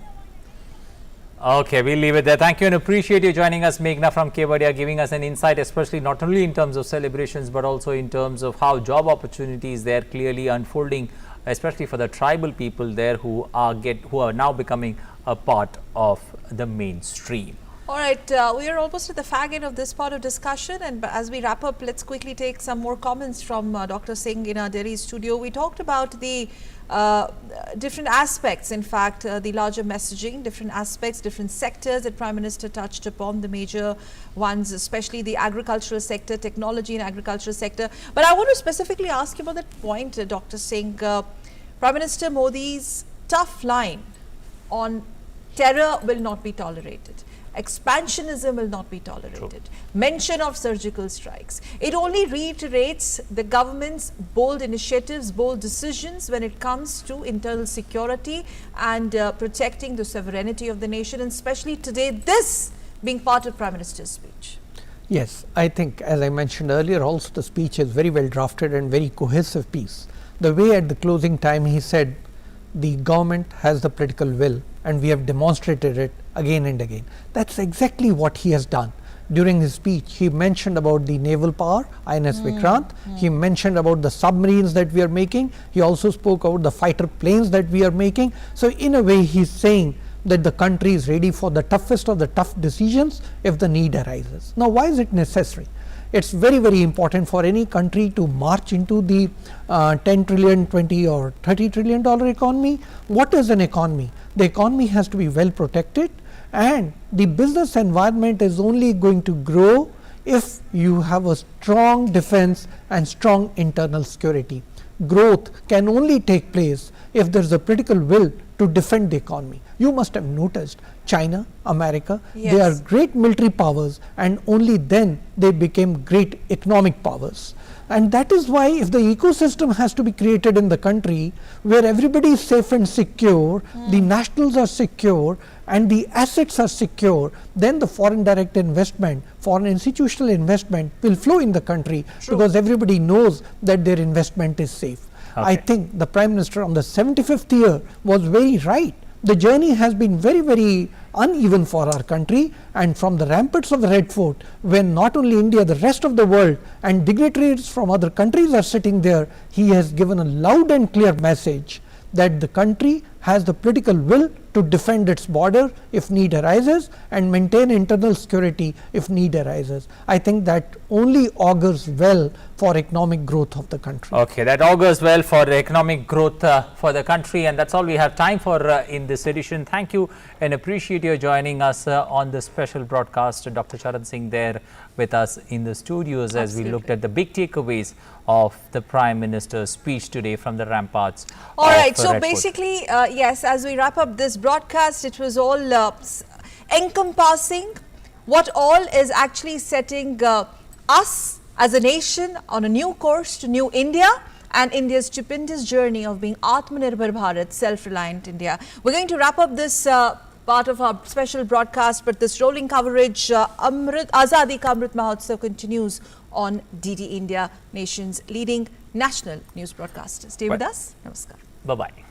Speaker 2: Okay, we'll leave it there. Thank you and appreciate you joining us, Meghna from Kevadia, giving us an insight, especially not only in terms of celebrations, but also in terms of how job opportunities there clearly unfolding, especially for the tribal people there who are now becoming a part of the mainstream.
Speaker 1: All right, we are almost at the fag end of this part of discussion, and as we wrap up, let's quickly take some more comments from Dr. Singh in our Delhi studio. We talked about the different aspects, in fact, the larger messaging, different aspects, different sectors that Prime Minister touched upon, the major ones, especially the agricultural sector, technology and agricultural sector. But I want to specifically ask you about that point, Dr. Singh. Prime Minister Modi's tough line on terror will not be tolerated. Expansionism will not be tolerated. Mention of surgical strikes. It only reiterates the government's bold initiatives, bold decisions when it comes to internal security and protecting the sovereignty of the nation, and especially today, this being part of Prime Minister's speech.
Speaker 8: Yes, I think, as I mentioned earlier, also the speech is very well drafted and very cohesive piece. The way at the closing time he said, the government has the political will and we have demonstrated it again and again. That's exactly what he has done. During his speech, he mentioned about the naval power, INS Vikrant. He mentioned about the submarines that we are making. He also spoke about the fighter planes that we are making. So in a way, he's saying that the country is ready for the toughest of the tough decisions if the need arises. Now, why is it necessary? It's very, very important for any country to march into the 10 trillion, 20 or 30 trillion dollar economy. What is an economy? The economy has to be well protected, and the business environment is only going to grow if you have a strong defense and strong internal security. Growth can only take place if there is a political will to defend the economy. You must have noticed China, America, they are great military powers, and only then they became great economic powers. And that is why if the ecosystem has to be created in the country where everybody is safe and secure, the nationals are secure and the assets are secure, then the foreign direct investment, foreign institutional investment will flow in the country because everybody knows that their investment is safe. I think the Prime Minister on the 75th year was very right. The journey has been very, very uneven for our country, and from the ramparts of the Red Fort, when not only India, the rest of the world and dignitaries from other countries are sitting there, he has given a loud and clear message that the country has the political will to defend its border if need arises and maintain internal security if need arises. I think that only augurs well for economic growth of the country.
Speaker 2: Okay, that augurs well for economic growth for the country, and that's all we have time for in this edition. Thank you and appreciate your joining us on this special broadcast. Dr. Charan Singh there with us in the studios as we looked at the big takeaways of the Prime Minister's speech today from the ramparts.
Speaker 1: All right, so
Speaker 2: Red Fort.
Speaker 1: basically, yes, as we wrap up this broadcast, it was all encompassing what all is actually setting us as a nation on a new course to new India and India's stupendous journey of being Atmanirbhar Bharat, self-reliant India. We're going to wrap up this part of our special broadcast, but this rolling coverage, Azadi Ka Amrit Mahotsav, continues on DD India, nation's leading national news broadcaster. Stay with us. Namaskar.
Speaker 2: Bye-bye.